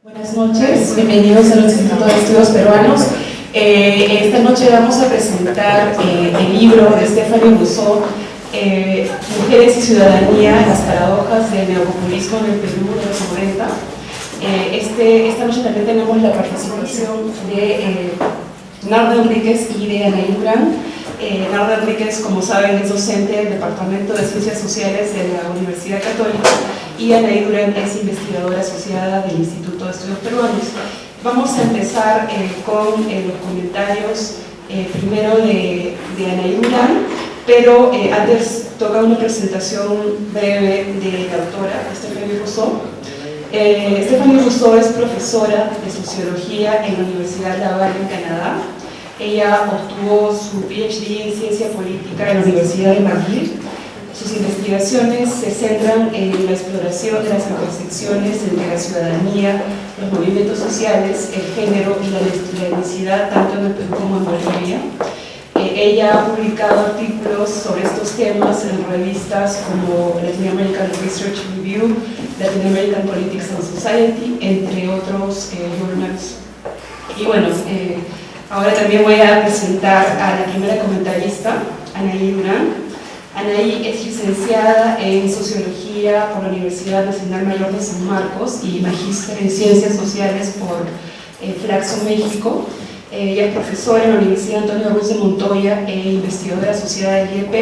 Buenas noches, bienvenidos al Instituto de Estudios Peruanos. Esta noche vamos a presentar el libro de Stéphanie Rousseau, Mujeres y Ciudadanía, las paradojas del neopopulismo en el Perú de los 90. Esta noche también tenemos la participación de Narda Enríquez y de Anaí Durán. Narda Enríquez, como saben, es docente del Departamento de Ciencias Sociales de la Universidad Católica y Anaí Durán es investigadora asociada del Instituto de Estudios Peruanos. Vamos a empezar con los comentarios primero de Anaí Durán, pero antes toca una presentación breve de la autora, Stéphanie Rousseau. Stéphanie Rousseau es profesora de Sociología en la Universidad Laval en Canadá. Ella obtuvo su PhD en Ciencia Política en la Universidad de McGill. Sus investigaciones se centran en la exploración de las intersecciones entre la ciudadanía, los movimientos sociales, el género y la etnicidad, tanto en el Perú como en Bolivia. Ella ha publicado artículos sobre estos temas en revistas como Latin American Research Review, Latin American Politics and Society, entre otros journals. Y bueno, ahora también voy a presentar a la primera comentarista, Anaí Durán. Anaí es licenciada en Sociología por la Universidad Nacional Mayor de San Marcos y magíster en Ciencias Sociales por Flaxo, México. Ella es profesora en la Universidad Antonio Ruiz de Montoya e investigadora asociada del IEP.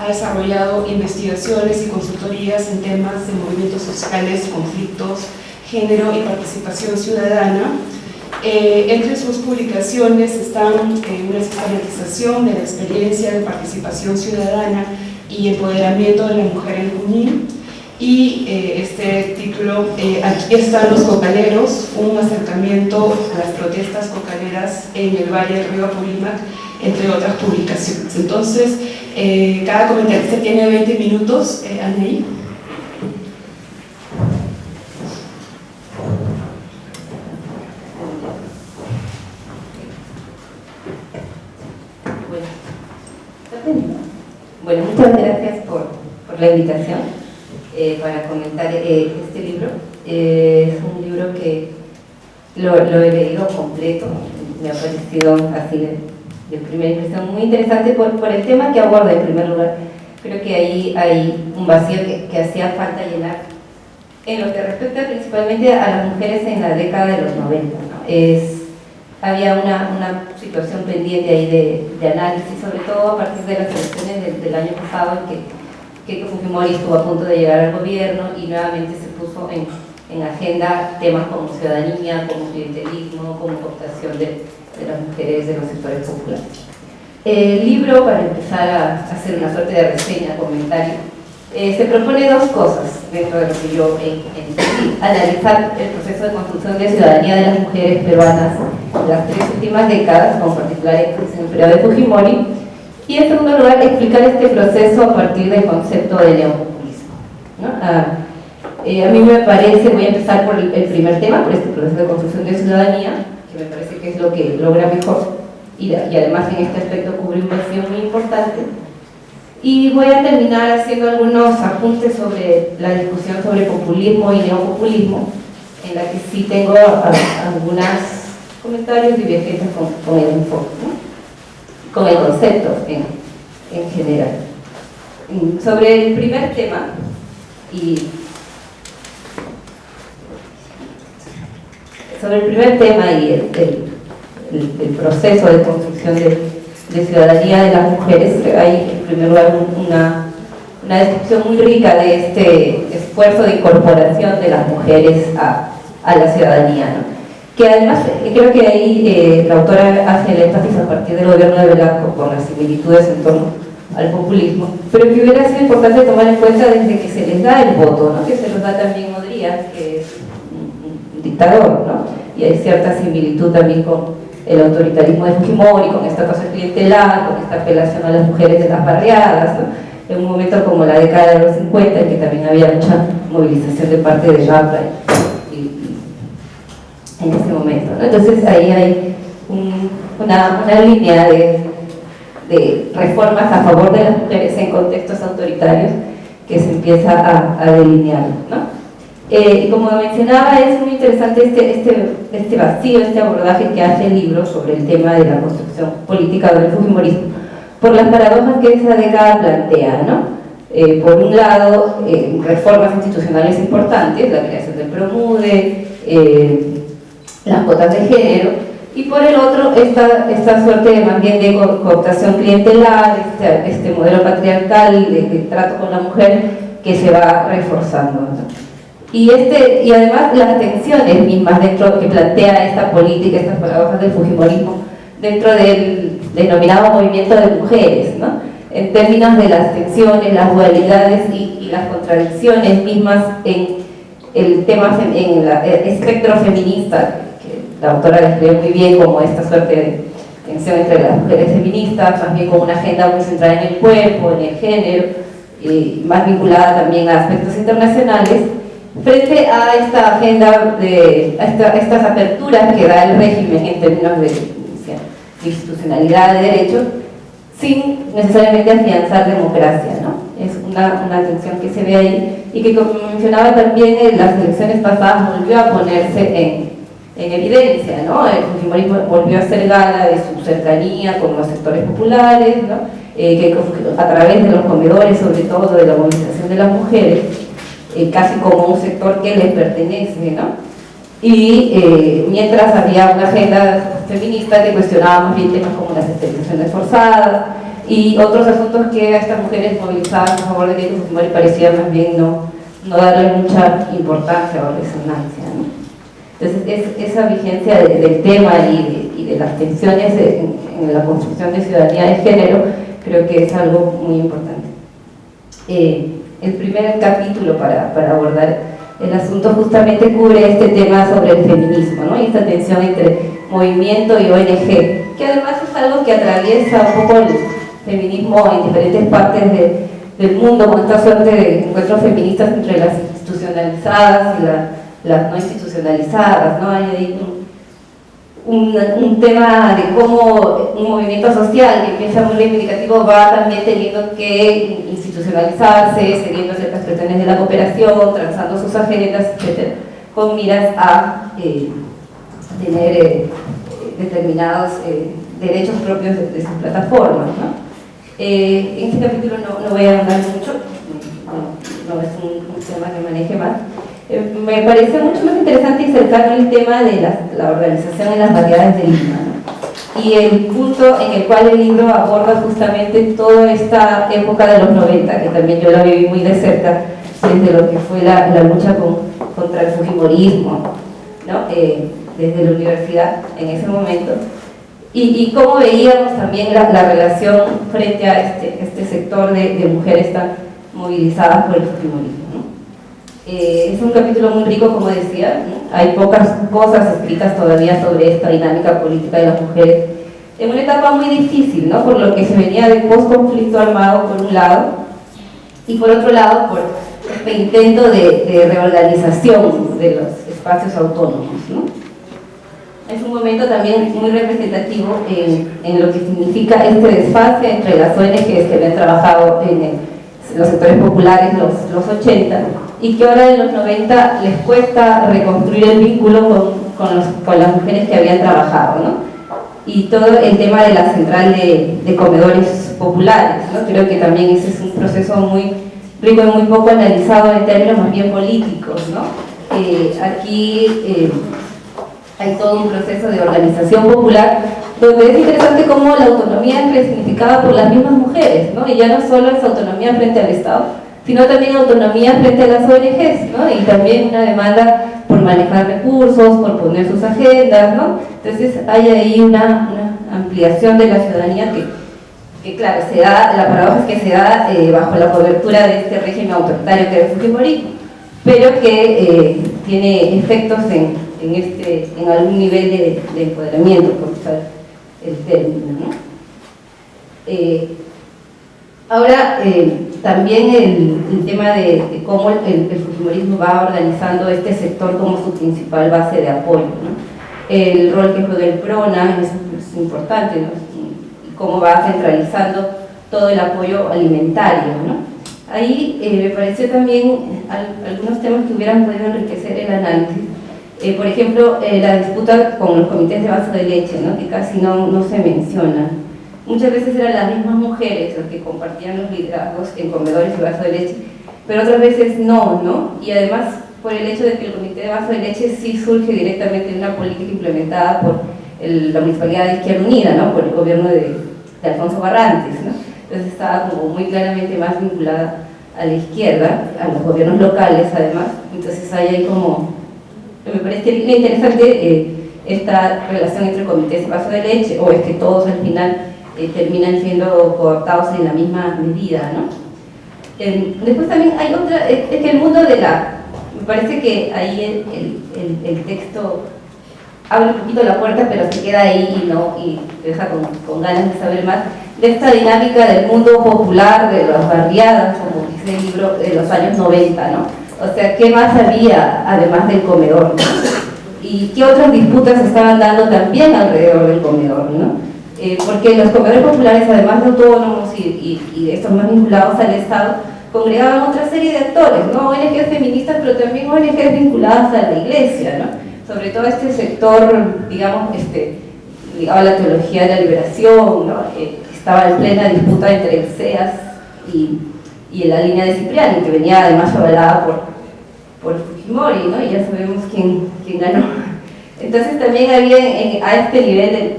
Ha desarrollado investigaciones y consultorías en temas de movimientos sociales, conflictos, género y participación ciudadana. Entre sus publicaciones están una sistematización de la experiencia de participación ciudadana y empoderamiento de la mujer en Junín, y este título, Aquí están los cocaleros, un acercamiento a las protestas cocaleras en el Valle del Río Apurímac, entre otras publicaciones. Entonces, cada comentarista tiene 20 minutos. Anaí. Bueno, muchas gracias por la invitación para comentar este libro. Es un libro que lo he leído completo, me ha parecido así de primera impresión muy interesante por el tema que aborda en primer lugar. Creo que ahí hay un vacío que hacía falta llenar en lo que respecta principalmente a las mujeres en la década de los 90, ¿no? Había una situación pendiente ahí de análisis, sobre todo a partir de las elecciones del año pasado, en que Keiko Fujimori estuvo a punto de llegar al gobierno y nuevamente se puso en agenda temas como ciudadanía, como clientelismo, como cooptación de las mujeres de los sectores populares. El libro, para empezar a hacer una suerte de reseña, comentario, se propone dos cosas dentro de lo que yo entendí: analizar el proceso de construcción de ciudadanía de las mujeres peruanas en las 3 últimas décadas, con particular énfasis en el periodo de Fujimori, y en segundo lugar explicar este proceso a partir del concepto de neopopulismo, ¿no? A mí me parece, voy a empezar por el primer tema, por este proceso de construcción de ciudadanía, que me parece que es lo que logra mejor y además en este aspecto cubre un vacío muy importante. Y voy a terminar haciendo algunos apuntes sobre la discusión sobre populismo y neopopulismo, en la que sí tengo algunos comentarios divergentes con el enfoque, ¿no? Con el concepto en general. Sobre el primer tema y el proceso de construcción de ciudadanía de las mujeres, hay en primer lugar una descripción muy rica de este esfuerzo de incorporación de las mujeres a la ciudadanía, ¿no? Que además creo que ahí la autora hace el énfasis a partir del gobierno de Velasco con las similitudes en torno al populismo, pero que hubiera sido importante tomar en cuenta desde que se les da el voto, ¿no? Que se los da también Modrías, que es un dictador, ¿no? Y hay cierta similitud también con el autoritarismo de Fujimori, con esta cosa clientelar, con esta apelación a las mujeres de las barriadas, ¿no? En un momento como la década de los 50, en que también había mucha movilización de parte de Rapla en ese momento, ¿no? Entonces ahí hay una línea de reformas a favor de las mujeres en contextos autoritarios que se empieza a delinear, ¿no? Y como mencionaba, es muy interesante este vacío, este abordaje que hace el libro sobre el tema de la construcción política del fujimorismo, por las paradojas que esa década plantea, ¿no? Por un lado, reformas institucionales importantes, la creación del PROMUDE, las cuotas de género, y por el otro, esta suerte más bien de cooptación clientelar, este modelo patriarcal de trato con la mujer que se va reforzando, ¿no? Y además las tensiones mismas dentro que plantea esta política, estas paradojas del fujimorismo, dentro del denominado movimiento de mujeres, ¿no? En términos de las tensiones, las dualidades y las contradicciones mismas en el tema, en el espectro feminista, que la autora describe muy bien como esta suerte de tensión entre las mujeres feministas, más bien con una agenda muy centrada en el cuerpo, en el género, y más vinculada también a aspectos internacionales, frente a esta agenda, a estas aperturas que da el régimen en términos de institucionalidad de derechos, sin necesariamente afianzar democracia, ¿no? Es una tensión que se ve ahí y que, como mencionaba también, en las elecciones pasadas volvió a ponerse en evidencia, ¿no? El fujimorismo volvió a hacer gala de su cercanía con los sectores populares, ¿no? Que a través de los comedores, sobre todo de la movilización de las mujeres, casi como un sector que les pertenece, ¿no? Y mientras había una agenda feminista que cuestionaba más bien temas como las esterilizaciones forzadas y otros asuntos que a estas mujeres movilizadas a favor de Keiko Fujimori parecía más bien no darle mucha importancia o resonancia, ¿no? Entonces esa vigencia del tema y de las tensiones en la construcción de ciudadanía de género creo que es algo muy importante. El primer capítulo para abordar el asunto justamente cubre este tema sobre el feminismo, ¿no? Y esta tensión entre movimiento y ONG, que además es algo que atraviesa un poco el feminismo en diferentes partes del mundo, con esta suerte de encuentros feministas entre las institucionalizadas y las no institucionalizadas, ¿no? Hay ahí un tema de cómo un movimiento social que empieza muy reivindicativo va también teniendo que institucionalizarse, siguiendo ciertas presiones de la cooperación, trazando sus agendas, etc., con miras a tener determinados derechos propios de sus plataformas, ¿no? En este capítulo no voy a hablar mucho, no es un tema que maneje más. Me parece mucho más interesante y cercano el tema de la organización en las variedades de Lima, ¿no? Y el punto en el cual el libro aborda justamente toda esta época de los 90, que también yo la viví muy de cerca, desde lo que fue la lucha contra el fujimorismo, ¿no? Desde la universidad en ese momento, y cómo veíamos también la relación frente a este sector de mujeres tan movilizadas por el fujimorismo, ¿no? Es un capítulo muy rico, como decía, ¿no? Hay pocas cosas escritas todavía sobre esta dinámica política de las mujeres en una etapa muy difícil, ¿no? Por lo que se venía de post-conflicto armado por un lado y por otro lado por este intento de reorganización de los espacios autónomos, ¿no? Es un momento también muy representativo en lo que significa este desfase entre las ONGs que habían trabajado en los sectores populares los 80 y que ahora en los 90 les cuesta reconstruir el vínculo con las mujeres que habían trabajado, ¿no? Y todo el tema de la central de comedores populares, ¿no? Creo que también ese es un proceso muy rico y muy poco analizado en términos más bien políticos, ¿no? Aquí hay todo un proceso de organización popular donde es interesante cómo la autonomía es resignificada por las mismas mujeres, ¿no? Y ya no solo es autonomía frente al Estado, sino también autonomía frente a las ONGs, ¿no? Y también una demanda por manejar recursos, por poner sus agendas, ¿no? Entonces hay ahí una ampliación de la ciudadanía que claro, la paradoja es que se da bajo la cobertura de este régimen autoritario que es el fujimorismo, pero que tiene efectos en algún nivel de empoderamiento, por usar el término, ¿no? Ahora, también el tema de cómo el fujimorismo va organizando este sector como su principal base de apoyo, ¿no? El rol que juega el PRONA es importante, ¿no? Y cómo va centralizando todo el apoyo alimentario, ¿no? Ahí me pareció también algunos temas que hubieran podido enriquecer el análisis. Por ejemplo, la disputa con los comités de vaso de leche, ¿no? Que casi no se menciona. Muchas veces eran las mismas mujeres las que compartían los liderazgos en comedores y vaso de leche, pero otras veces no. Y además, por el hecho de que el comité de vaso de leche sí surge directamente de una política implementada por la Municipalidad de Izquierda Unida, ¿no? Por el gobierno de Alfonso Barrantes, ¿no? Entonces estaba como muy claramente más vinculada a la izquierda, a los gobiernos locales además. Entonces hay como, me parece interesante esta relación entre comités de vaso de leche, o es que todos al final terminan siendo cooptados en la misma medida, ¿no? Después también hay otra, es que el mundo de me parece que ahí el texto abre un poquito la puerta, pero se queda ahí y te deja con ganas de saber más de esta dinámica del mundo popular, de las barriadas, como dice el libro, de los años 90, ¿no? O sea, ¿qué más había además del comedor, ¿no? Y qué otras disputas se estaban dando también alrededor del comedor, ¿no? Porque los comedores populares, además de autónomos y de estos más vinculados al Estado, congregaban otra serie de actores, ¿no? ONGs feministas, pero también ONGs vinculadas a la Iglesia, ¿no? Sobre todo este sector, digamos, ligado a la teología de la liberación, ¿no? Estaba en plena disputa entre el CEAS y la línea de Cipriani, que venía además avalada por Fujimori, ¿no? Y ya sabemos quién ganó. Entonces también había a este nivel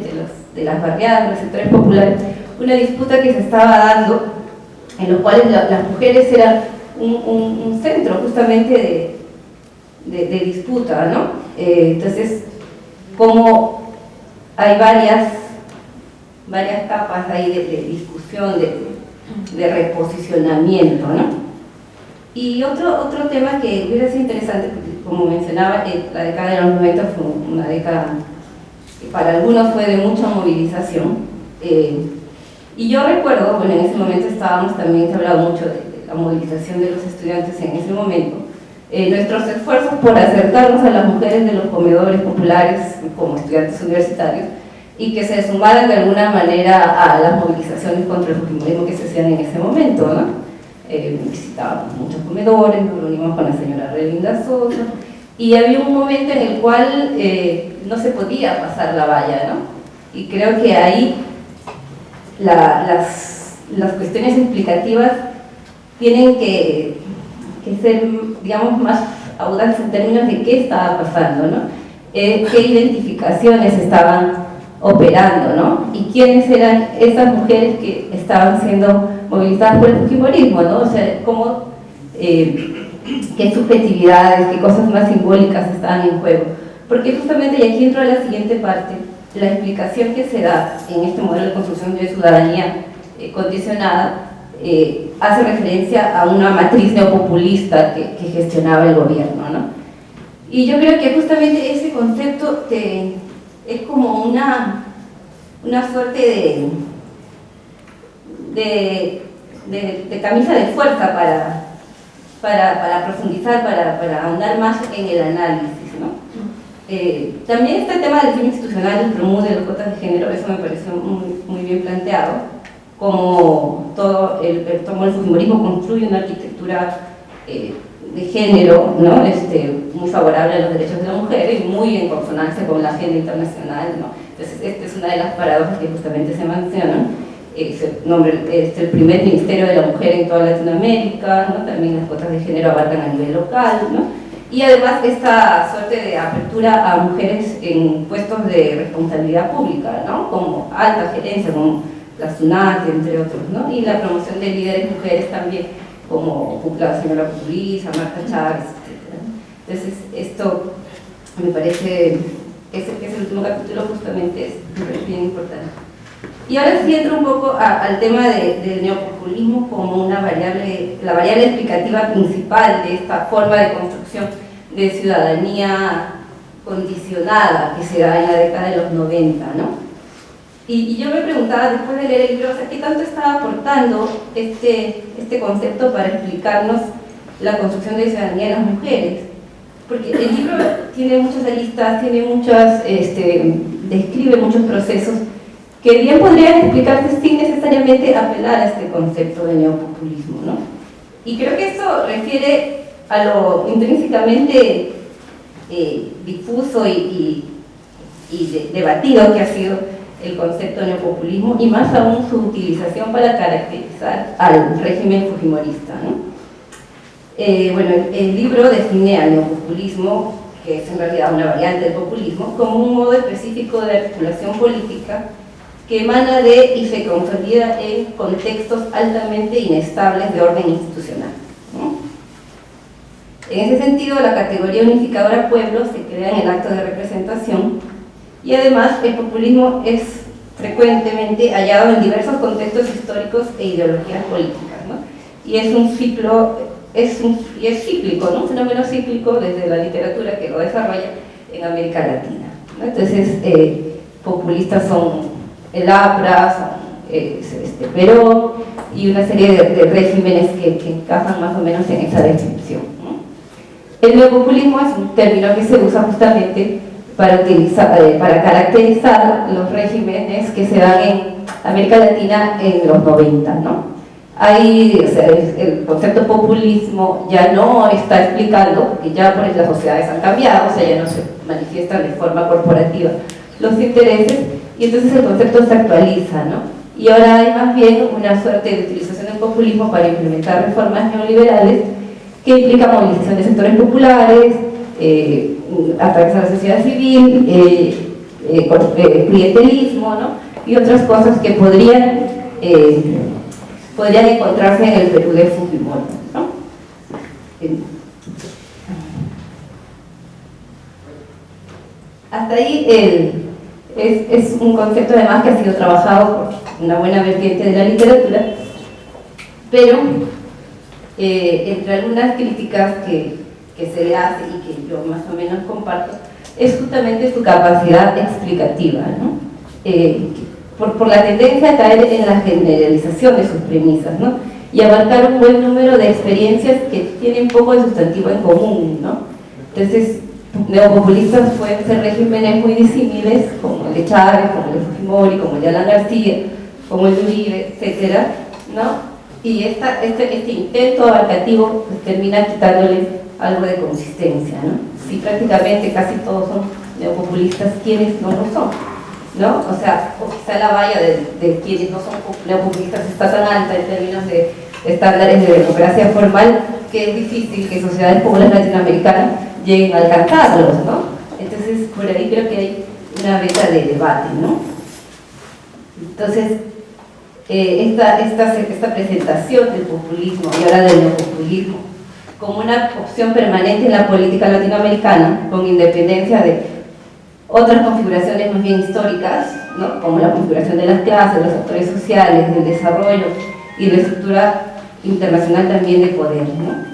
de las barriadas, de los sectores populares, una disputa que se estaba dando, en los cuales las mujeres eran un centro justamente de disputa, ¿no? Entonces, como hay varias capas ahí de discusión, de reposicionamiento, ¿no? Y otro tema que hubiera sido interesante, porque como mencionaba, la década de los 90 fue una década que para algunos fue de mucha movilización, y yo recuerdo, bueno, en ese momento también se hablaba mucho de la movilización de los estudiantes en ese momento, nuestros esfuerzos por acercarnos a las mujeres de los comedores populares como estudiantes universitarios y que se sumaran de alguna manera a las movilizaciones contra el fujimorismo que se hacían en ese momento, ¿no? Visitábamos muchos comedores, nos reunimos con la señora Relinda Sosa, y había un momento en el cual no se podía pasar la valla, ¿no? Y creo que ahí las cuestiones explicativas tienen que ser, digamos, más audaces en términos de qué estaba pasando, ¿no? Qué identificaciones estaban operando, ¿no? Y quiénes eran esas mujeres que estaban siendo movilizadas por el fujimorismo, ¿no? O sea, cómo, qué subjetividades, qué cosas más simbólicas estaban en juego. Porque justamente, y aquí entro a la siguiente parte, la explicación que se da en este modelo de construcción de ciudadanía condicionada hace referencia a una matriz neopopulista que gestionaba el gobierno, ¿no? Y yo creo que justamente ese concepto es como una suerte de camisa de fuerza para profundizar, para ahondar más en el análisis, ¿no? También este tema del fin institucional, el promude de los cuotas de género, eso me pareció muy bien planteado, como todo el fujimorismo construye una arquitectura de género, ¿no? Muy favorable a los derechos de la mujer y muy en consonancia con la agenda internacional, ¿no? Entonces, esta es una de las paradojas que justamente se mencionan. El primer ministerio de la mujer en toda Latinoamérica, ¿no? También las cuotas de género abarcan a nivel local, ¿no? Y además esta suerte de apertura a mujeres en puestos de responsabilidad pública, ¿no? Como alta gerencia, como la SUNAT, entre otros, ¿no? Y la promoción de líderes mujeres también, como la señora Puriza, Marta Chávez, etc. Entonces, esto me parece que es el último capítulo, justamente es bien importante. Y ahora sí entro un poco al tema del neopopulismo como la variable explicativa principal de esta forma de construcción de ciudadanía condicionada que se da en la década de los 90, ¿no? Y yo me preguntaba, después de leer el libro, o sea, ¿qué tanto estaba aportando este concepto para explicarnos la construcción de ciudadanía de las mujeres? Porque el libro tiene muchas aristas, describe muchos procesos que bien podrían explicarse sin necesariamente apelar a este concepto de neopopulismo, ¿no? Y creo que esto refiere a lo intrínsecamente difuso y debatido que ha sido el concepto neopopulismo, y más aún su utilización para caracterizar al régimen fujimorista, ¿no? Bueno, el libro define al neopopulismo, que es en realidad una variante del populismo, como un modo específico de articulación política que emana de y se consolida en contextos altamente inestables de orden institucional, ¿no? En ese sentido, la categoría unificadora pueblo se crea en el acto de representación, y además el populismo es frecuentemente hallado en diversos contextos históricos e ideologías políticas, ¿no? Y es un ciclo, es cíclico, ¿no? Un fenómeno cíclico desde la literatura que lo desarrolla en América Latina, ¿no? Entonces, populistas son el APRA, son Perón, y una serie de regímenes que encajan más o menos en esa descripción, ¿no? El neopopulismo es un término que se usa justamente para caracterizar los regímenes que se dan en América Latina en los 90, ¿no? Ahí, o sea, el concepto populismo ya no está explicando, porque ya por las sociedades han cambiado, o sea, ya no se manifiestan de forma corporativa los intereses, y entonces el concepto se actualiza, ¿no? Y ahora hay más bien una suerte de utilización del populismo para implementar reformas neoliberales que implican movilización de sectores populares, ataques a la sociedad civil, clientelismo, ¿no? Y otras cosas que podrían encontrarse en el Perú de Fujimori, ¿no? Hasta ahí es un concepto además que ha sido trabajado por una buena vertiente de la literatura, pero entre algunas críticas que se le hace y que yo más o menos comparto, es justamente su capacidad explicativa, ¿no? Por la tendencia a caer en la generalización de sus premisas, ¿no? Y abarcar un buen número de experiencias que tienen poco de sustantivo en común, ¿no? Entonces, neopopulistas pueden ser regímenes muy disímiles, como el de Chávez, como el de Fujimori, como el de Alan García, como el de Uribe, etcétera, ¿no? Y este intento abarcativo pues, termina quitándole algo de consistencia, ¿no? Si prácticamente casi todos son neopopulistas, ¿quiénes no lo son? ¿No? O sea, o quizá la valla de quienes no son neopopulistas está tan alta en términos de estándares de democracia formal que es difícil que sociedades como las latinoamericanas lleguen a alcanzarlos, ¿no? Entonces, por ahí creo que hay una beta de debate, ¿no? Entonces, esta presentación del populismo y ahora del neopopulismo como una opción permanente en la política latinoamericana, con independencia de otras configuraciones más bien históricas, ¿no? Como la configuración de las clases, los actores sociales, del desarrollo y de la estructura internacional también de poder, ¿no?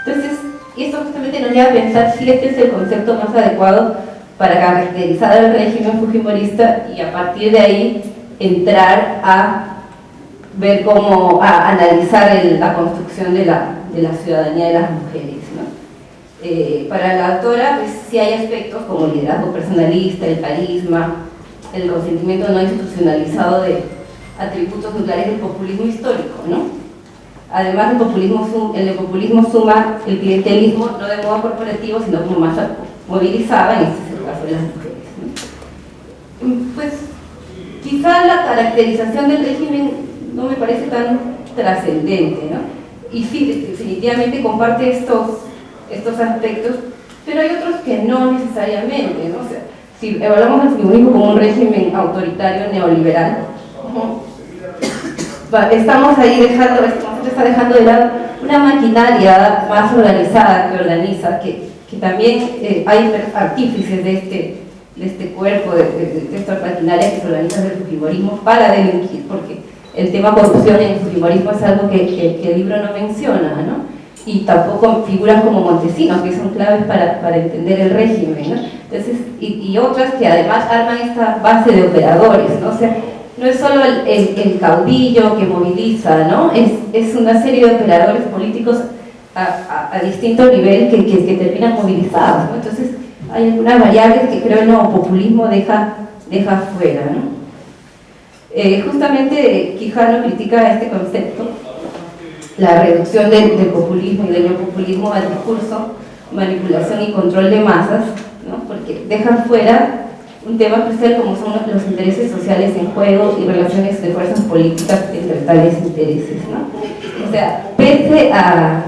Entonces, esto justamente nos lleva a pensar si este es el concepto más adecuado para caracterizar al régimen fujimorista y a partir de ahí entrar a ver cómo, a analizar la construcción de la ciudadanía de las mujeres, ¿no? Para la autora, pues sí hay aspectos como el liderazgo personalista, el carisma, el consentimiento no institucionalizado de atributos nucleares del populismo histórico, ¿no? Además, el neopopulismo suma el clientelismo no de modo corporativo, sino como masa movilizada, en este es el caso de las mujeres, ¿no? Pues quizá la caracterización del régimen no me parece tan trascendente, ¿no? Y sí, definitivamente comparte estos aspectos, pero hay otros que no necesariamente, ¿no? O sea, si evaluamos al fujimorismo como un régimen autoritario neoliberal, estamos ahí está dejando de lado una maquinaria más organizada que organiza, que también hay artífices de este cuerpo, de estas maquinarias que se organizan del fujimorismo para delinquir, porque el tema corrupción en el fujimorismo es algo que el libro no menciona, ¿no? Y tampoco figuras como Montesinos, que son claves para entender el régimen, ¿no? Entonces, y otras que además arman esta base de operadores, ¿no? O sea, no es solo el caudillo que moviliza, ¿no? Es una serie de operadores políticos a distinto nivel que terminan movilizados, ¿no? Entonces, hay algunas variables que creo el neopopulismo deja fuera, ¿no? Justamente Quijano critica este concepto la reducción del populismo y del neopopulismo al discurso, manipulación y control de masas, ¿no? Porque dejan fuera un tema crucial como son los intereses sociales en juego y relaciones de fuerzas políticas entre tales intereses, ¿no? O sea, pese a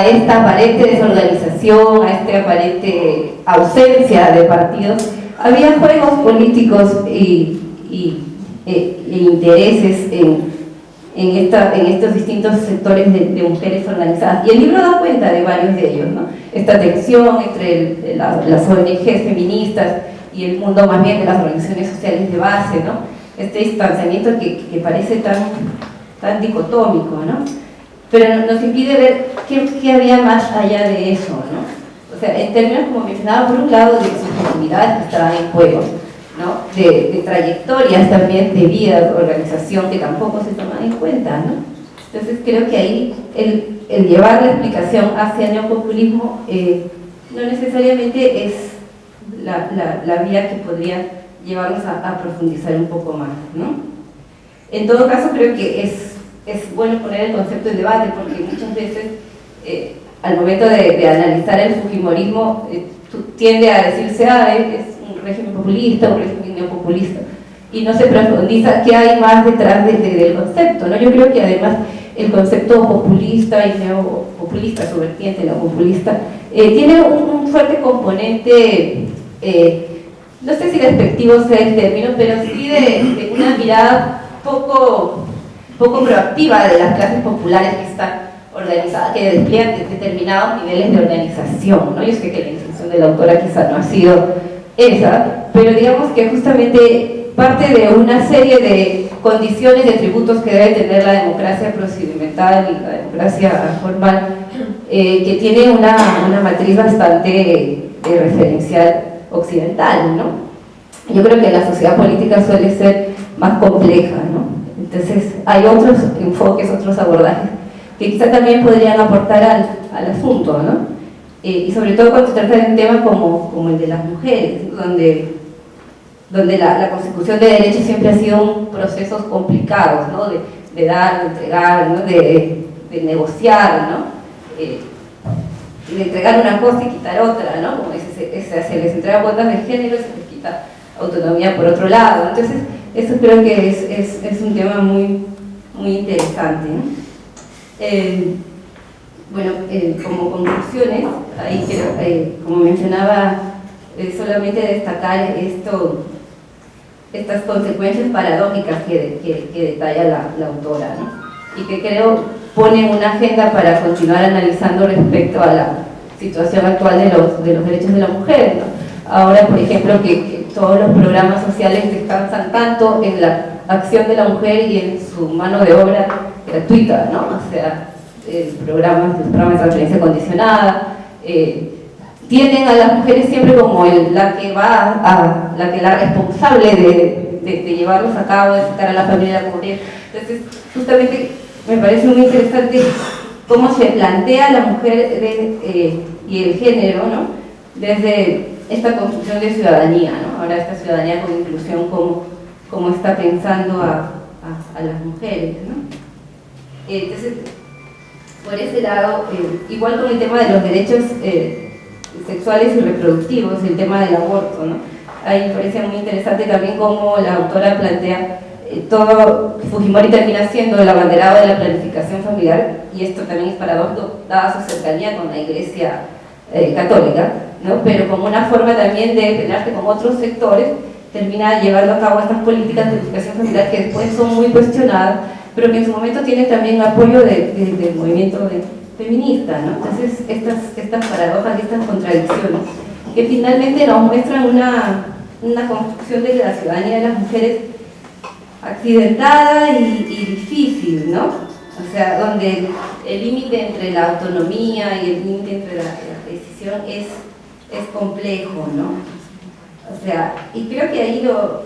esta aparente desorganización, a esta aparente ausencia de partidos, había juegos políticos e intereses en estos distintos sectores de mujeres organizadas. Y el libro da cuenta de varios de ellos, ¿no? Esta tensión entre las ONGs feministas y el mundo más bien de las organizaciones sociales de base, ¿no? Este distanciamiento que parece tan dicotómico, ¿no? Pero nos impide ver qué había más allá de eso, ¿no? O sea, en términos, como mencionaba, por un lado, de subjetividades que estaban en juego, ¿no? De trayectorias también de vida, de organización que tampoco se toman en cuenta, ¿no? Entonces creo que ahí el llevar la explicación hacia el neopopulismo no necesariamente es la vía que podría llevarnos a profundizar un poco más, ¿no? En todo caso, creo que es bueno poner el concepto en debate, porque muchas veces al momento de analizar el fujimorismo tiende a decirse, es un régimen populista, un régimen neopopulista, y no se profundiza qué hay más detrás del concepto, ¿no? Yo creo que además el concepto populista y neopopulista, su vertiente neopopulista, tiene un fuerte componente, no sé si despectivo sea el término, pero sí de una mirada poco proactiva de las clases populares que están organizadas, que despliegan determinados niveles de organización, ¿no? Yo sé que la intención de la autora quizá no ha sido esa, pero digamos que justamente parte de una serie de condiciones, de tributos que debe tener la democracia procedimental y la democracia formal, que tiene una matriz bastante referencial occidental, ¿no? Yo creo que la sociedad política suele ser más compleja, ¿no? Entonces hay otros enfoques, otros abordajes que quizá también podrían aportar al asunto, ¿no? Y sobre todo cuando se trata de un tema como el de las mujeres, donde la consecución de derechos siempre ha sido un proceso complicado, ¿no? De dar, de entregar, ¿no? de negociar, ¿no? De entregar una cosa y quitar otra, ¿no? Como se les entrega cuotas de género y se les quita autonomía por otro lado. Entonces, eso creo que es un tema muy interesante, ¿no? Bueno, como conclusiones, ahí quiero, como mencionaba, solamente destacar estas consecuencias paradójicas que detalla la autora, ¿no? Y que creo ponen una agenda para continuar analizando respecto a la situación actual de los derechos de la mujer, ¿no? Ahora, por ejemplo, que todos los programas sociales descansan tanto en la acción de la mujer y en su mano de obra gratuita, ¿no? O sea, los programas de transferencia condicionada tienen a las mujeres siempre como la responsable de llevarlos a cabo, de sacar a la familia a comer. Entonces, justamente me parece muy interesante cómo se plantea la mujer y el género, ¿no? Desde esta construcción de ciudadanía, ¿no? Ahora esta ciudadanía con inclusión, cómo está pensando a las mujeres, ¿no? Entonces, por ese lado, igual con el tema de los derechos sexuales y reproductivos, el tema del aborto, ¿no? Ahí me parece muy interesante también cómo la autora plantea todo. Fujimori termina siendo el abanderado de la planificación familiar, y esto también es paradójico dada su cercanía con la Iglesia católica, ¿no? Pero como una forma también de pelearse con otros sectores, termina llevando a cabo estas políticas de educación familiar que después son muy cuestionadas, pero que en su momento tienen también apoyo del movimiento feminista, ¿no? Entonces estas paradojas y estas contradicciones que finalmente nos muestran una construcción de la ciudadanía de las mujeres accidentada y difícil, ¿no? O sea, donde el límite entre la autonomía y el límite entre la decisión es complejo, ¿no? O sea, y creo que ahí lo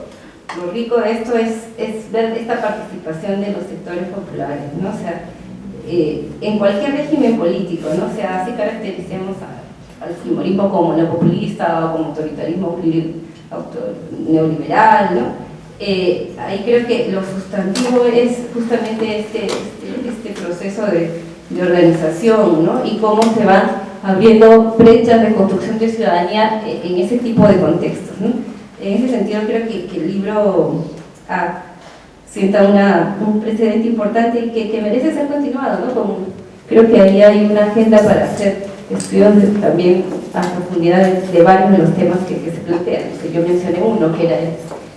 rico de esto es ver esta participación de los sectores populares, ¿no? O sea, en cualquier régimen político, ¿no? O sea, así caractericemos al fujimorismo como neopopulista o como autoritarismo neoliberal, ¿no? Ahí creo que lo sustantivo es justamente este este proceso de organización, ¿no? Y cómo se van abriendo brechas de construcción de ciudadanía en ese tipo de contextos, ¿no? En ese sentido creo que el libro sienta un precedente importante y que merece ser continuado, ¿no? Creo que ahí hay una agenda para hacer estudios también a profundidad de varios de los temas que se plantean. Yo mencioné uno, que era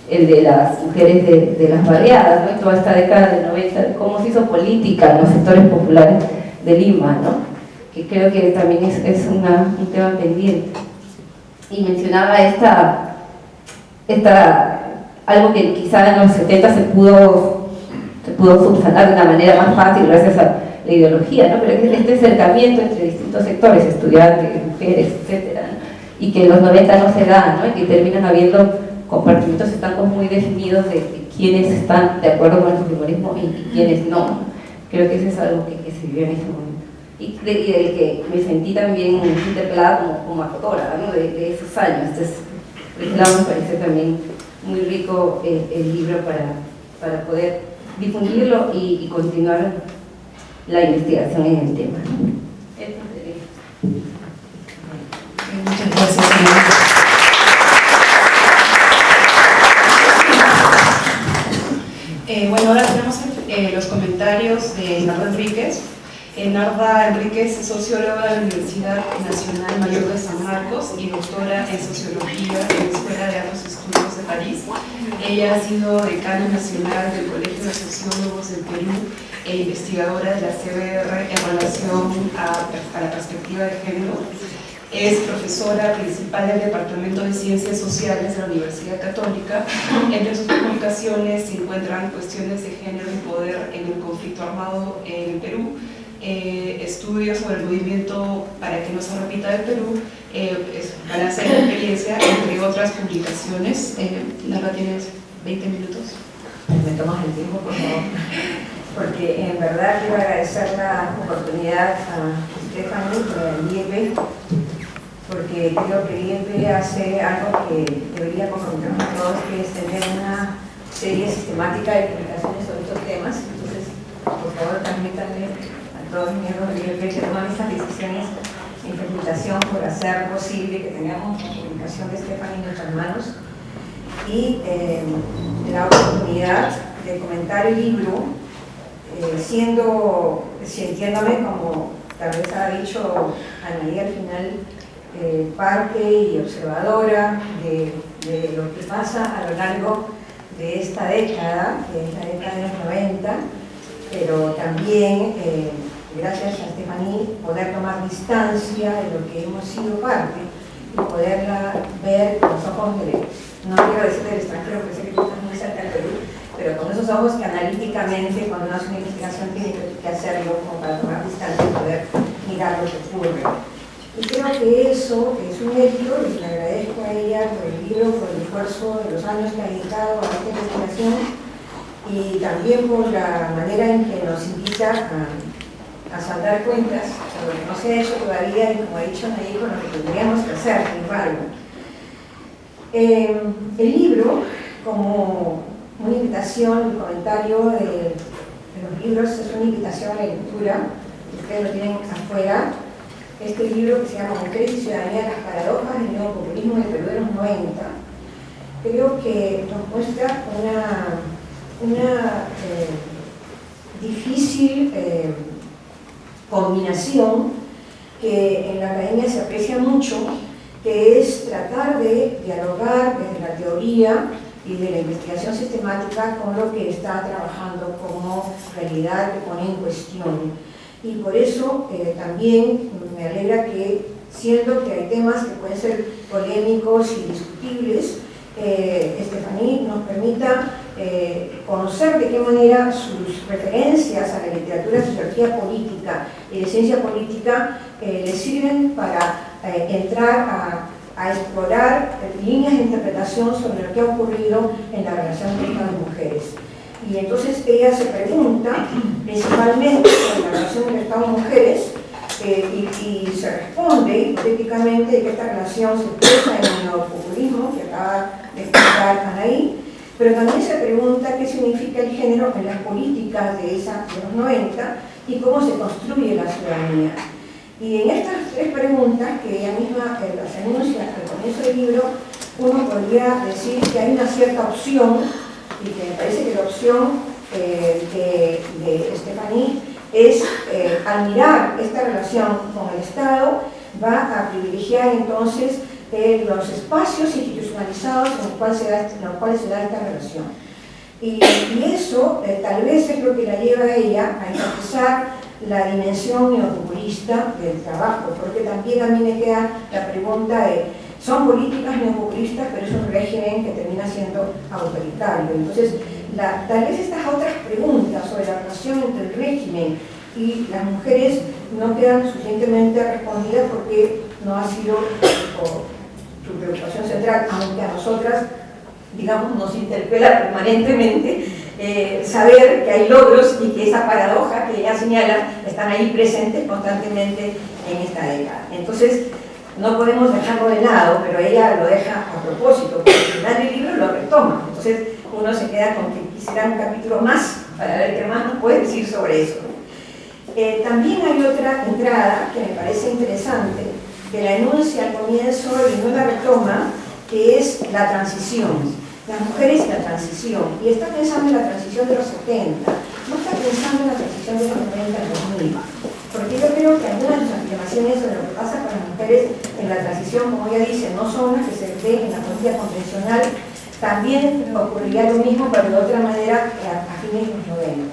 el de las mujeres de las barriadas, ¿no? Y toda esta década del 90, cómo se hizo política en los sectores populares de Lima, ¿no? Que creo que también es un tema pendiente. Y mencionaba algo que quizá en los 70 se pudo subsanar de una manera más fácil gracias a la ideología, ¿no? Pero es este acercamiento entre distintos sectores, estudiantes, mujeres, etcétera, ¿no? Y que en los 90 no se da, ¿no? Y que terminan habiendo compartimentos estancos muy definidos de quiénes están de acuerdo con el fujimorismo y quiénes no. Creo que eso es algo que se vivió en ese momento. Y del que me sentí también interpelada como autora, ¿no? de esos años. Entonces, por ese lado me parece también muy rico el libro para poder difundirlo y continuar la investigación en el tema. Muchas gracias, señora. Bueno, ahora tenemos los comentarios de Narda Enríquez. Narda Enríquez es socióloga de la Universidad Nacional Mayor de San Marcos y doctora en Sociología en la Escuela de Altos Estudios de París. Ella ha sido decana nacional del Colegio de Sociólogos del Perú e investigadora de la CBR en relación a la perspectiva de género. Es profesora principal del Departamento de Ciencias Sociales de la Universidad Católica. Entre sus publicaciones se encuentran cuestiones de género y poder en el conflicto armado en el Perú, estudios sobre el movimiento para que no se repita el Perú, balance de la experiencia, entre otras publicaciones. Narda, tienes 20 minutos. Me tomas el tiempo, por favor, porque en verdad quiero agradecer la oportunidad a Stephanie por el IEP, porque creo que el IEP hace algo que debería comprometernos a todos, que es tener una serie sistemática de publicaciones sobre estos temas. Entonces, por favor, permítanme a todos los miembros del IEP que toman estas decisiones en felicitación por hacer posible que tengamos la publicación de Stephanie en nuestras manos y la oportunidad de comentar el libro, sintiéndome como tal vez ha dicho Anaí al final, parte y observadora de lo que pasa a lo largo de esta década, que es la década de los 90, pero también, gracias a Stephanie, poder tomar distancia de lo que hemos sido parte y poderla ver con los ojos no quiero decir del extranjero, porque sé que tú estás muy cerca del Perú, pero con esos ojos que analíticamente, cuando uno hace una investigación, tiene que hacerlo como para tomar distancia y poder mirar lo que ocurre. Y creo que eso es un mérito, y le agradezco a ella por el libro, por el esfuerzo de los años que ha dedicado a esta investigación y también por la manera en que nos invita a saldar cuentas sobre lo que no se ha hecho todavía y, como ha dicho Nayib, con lo que tendríamos que hacer, sin embargo. El libro, como una invitación, un comentario de los libros, es una invitación a la lectura, ustedes lo tienen afuera. Este libro que se llama Mujeres y Ciudadanía, las paradojas del neopopulismo en el Perú de los 90, creo que nos muestra una difícil combinación que en la academia se aprecia mucho, que es tratar de dialogar desde la teoría y de la investigación sistemática con lo que está trabajando como realidad que pone en cuestión. Y por eso también me alegra que, siendo que hay temas que pueden ser polémicos y discutibles, Stephanie nos permita conocer de qué manera sus referencias a la literatura de sociología política y de ciencia política le sirven para entrar a explorar líneas de interpretación sobre lo que ha ocurrido en la relación de estas mujeres. Y entonces ella se pregunta principalmente sobre la relación entre Estado-mujeres y se responde hipotéticamente que esta relación se expresa en el neopopulismo que acaba de explicar Anaí, pero también se pregunta qué significa el género en las políticas de los 90 y cómo se construye la ciudadanía. Y en estas tres preguntas que ella misma las enuncia al comienzo del libro, uno podría decir que hay una cierta opción, y que me parece que la opción de Stephanie es, al mirar esta relación con el Estado, va a privilegiar entonces los espacios institucionalizados en los cuales se da esta relación. Y eso tal vez es lo que la lleva a ella a enfatizar la dimensión neopopulista del trabajo, porque también a mí me queda la pregunta de, son políticas neopopulistas, pero es un régimen que termina siendo autoritario. Entonces, tal vez estas otras preguntas sobre la relación entre el régimen y las mujeres no quedan suficientemente respondidas porque no ha sido su preocupación central, aunque a nosotras, digamos, nos interpela permanentemente saber que hay logros y que esa paradoja que ella señala están ahí presentes constantemente en esta década. Entonces, no podemos dejarlo de lado, pero ella lo deja a propósito, porque al final del libro lo retoma. Entonces, uno se queda con que quisiera un capítulo más para ver qué más nos puede decir sobre eso. También hay otra entrada que me parece interesante, que la enuncia al comienzo y no la retoma, que es la transición. Las mujeres y la transición. Y está pensando en la transición de los 70, no está pensando en la transición de los 90 al 2000. Porque yo creo que algunas de sus afirmaciones sobre lo que pasa con las mujeres en la transición, como ella dice, no son las que se ve en la política convencional. También ocurriría lo mismo, pero de otra manera a fines de los 90.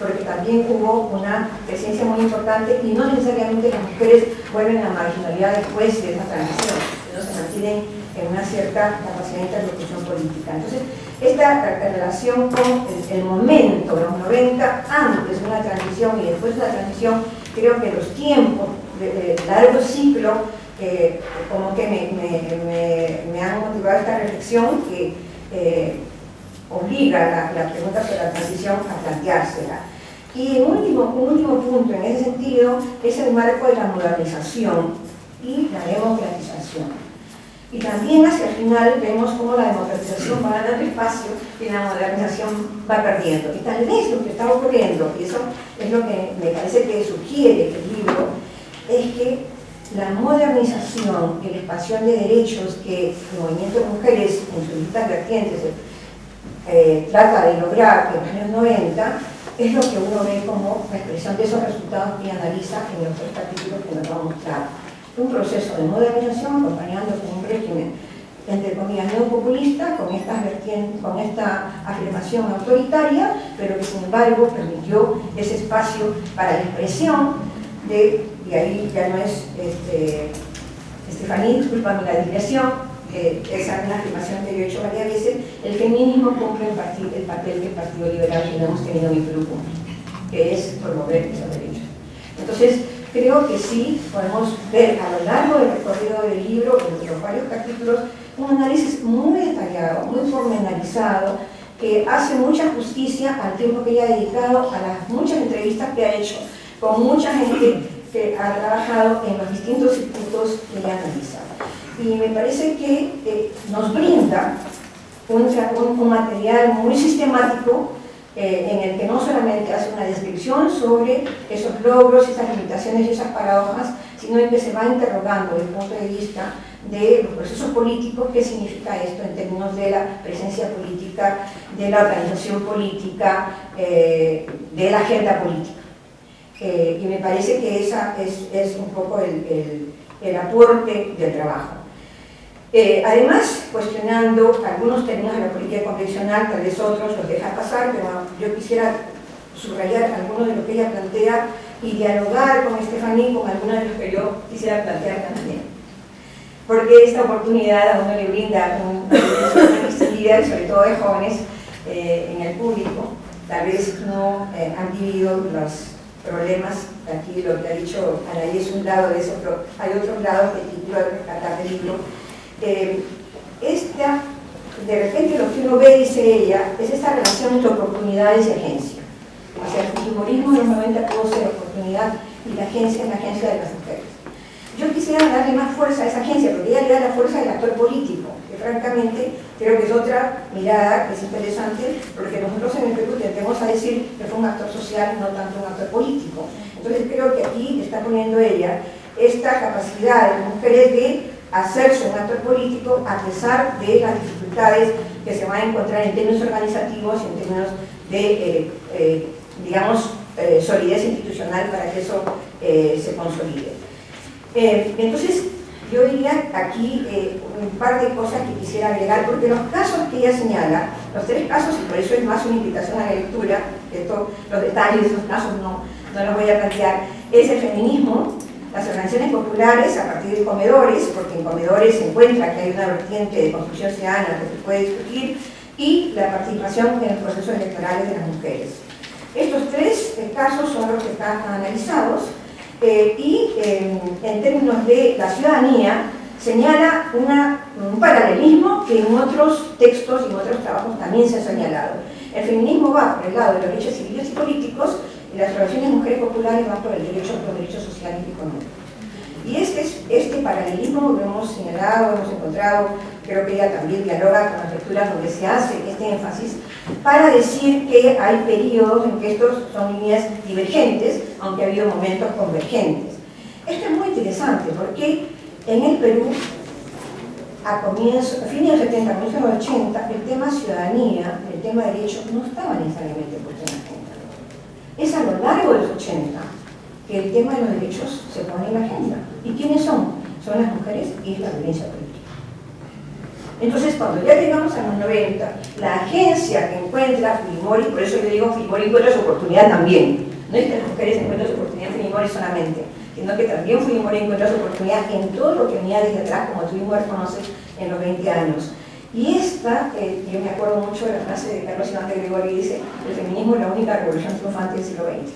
Porque también hubo una presencia muy importante y no necesariamente las mujeres vuelven a la marginalidad después de esa transición, sino se mantienen en una cierta capacidad de interlocución política. Entonces, esta relación con el momento, los 90, antes de una transición y después de la transición, creo que los tiempos de largo ciclo como que me han motivado esta reflexión que obliga la pregunta sobre la transición a planteársela. Y un último punto en ese sentido es el marco de la modernización y la democratización. Y también hacia el final vemos cómo la democratización va ganando espacio y la modernización va perdiendo. Y tal vez lo que está ocurriendo, y eso es lo que me parece que sugiere el libro, es que la modernización y la expansión de derechos que el movimiento de mujeres en sus distintas vertientes trata de lograr en los años 90, es lo que uno ve como la expresión de esos resultados que analiza en los tres capítulos que nos va a mostrar. Un proceso de modernización acompañando con un régimen, entre comillas, neopopulista, con esta afirmación autoritaria, pero que sin embargo permitió ese espacio para la expresión y ahí ya no es Stephanie, discúlpame la digresión, esa es una afirmación que yo he hecho varias veces, el feminismo cumple el papel que el Partido Liberal que hemos tenido en mi grupo, que es promover esos derechos. Entonces, creo que sí podemos ver a lo largo del recorrido del libro, en los varios capítulos, un análisis muy detallado, muy pormenorizado, que hace mucha justicia al tiempo que ella ha dedicado a las muchas entrevistas que ha hecho con mucha gente que ha trabajado en los distintos circuitos que ella analiza. Y me parece que nos brinda un material muy sistemático en el que no solamente hace una descripción sobre esos logros, esas limitaciones y esas paradojas, sino en que se va interrogando desde el punto de vista de los procesos políticos, qué significa esto en términos de la presencia política, de la organización política, de la agenda política. Y me parece que esa es un poco el aporte del trabajo. Además, cuestionando algunos términos de la política convencional, tal vez otros los deja pasar, pero yo quisiera subrayar algunos de lo que ella plantea y dialogar con Stephanie con algunos de los que yo quisiera plantear también. Porque esta oportunidad a uno le brinda una visibilidad, sobre todo de jóvenes en el público, tal vez no han vivido los problemas. Aquí lo que ha dicho Anaí es un lado de eso, pero hay otros lados que título de rescatar del libro. De repente lo que uno ve, dice ella, es esta relación entre oportunidades y agencia. O sea, el fujimorismo en los 90 pudo ser oportunidad y la agencia es la agencia de las mujeres. Yo quisiera darle más fuerza a esa agencia, porque ella le da la fuerza del actor político, que francamente creo que es otra mirada que es interesante, porque nosotros en el Perú tendemos a decir que fue un actor social, no tanto un actor político. Entonces creo que aquí está poniendo ella esta capacidad de las mujeres de hacerse un actor político a pesar de las dificultades que se van a encontrar en términos organizativos y en términos de, digamos, solidez institucional para que eso se consolide. Entonces, yo diría aquí un par de cosas que quisiera agregar, porque los casos que ella señala, los 3 casos, y por eso es más una invitación a la lectura, los detalles de esos casos no los voy a plantear, es el feminismo, las organizaciones populares a partir de comedores, porque en comedores se encuentra que hay una vertiente de construcción ciudadana que se puede discutir, y la participación en los procesos electorales de las mujeres. Estos 3 casos son los que están analizados, y en términos de la ciudadanía señala un paralelismo que en otros textos y en otros trabajos también se ha señalado. El feminismo va por el lado de los derechos civiles y políticos, y las organizaciones de mujeres populares van por los derechos sociales y económicos. Y este paralelismo lo hemos señalado, hemos encontrado, creo que ella también dialoga con las lecturas donde se hace este énfasis, para decir que hay periodos en que estos son líneas divergentes, aunque ha habido momentos convergentes. Esto es muy interesante porque en el Perú, a fines de los 70, comienzos de los 80, el tema ciudadanía, el tema derechos, no estaba necesariamente puesto en la agenda. Es a lo largo de los 80 que el tema de los derechos se pone en la agenda. ¿Y quiénes son? Son las mujeres y la violencia política. Entonces, cuando ya llegamos a los 90, la agencia que encuentra Fujimori, por eso yo digo Fujimori encuentra su oportunidad también, no es que las mujeres encuentran su oportunidad en Fujimori solamente, sino que también Fujimori encuentra su oportunidad en todo lo que venía desde atrás, como tú mismo reconoces, en los 20 años. Y esta, yo me acuerdo mucho de la frase de Carlos Iván de Gregorio, dice, el feminismo es la única revolución triunfante del siglo XX.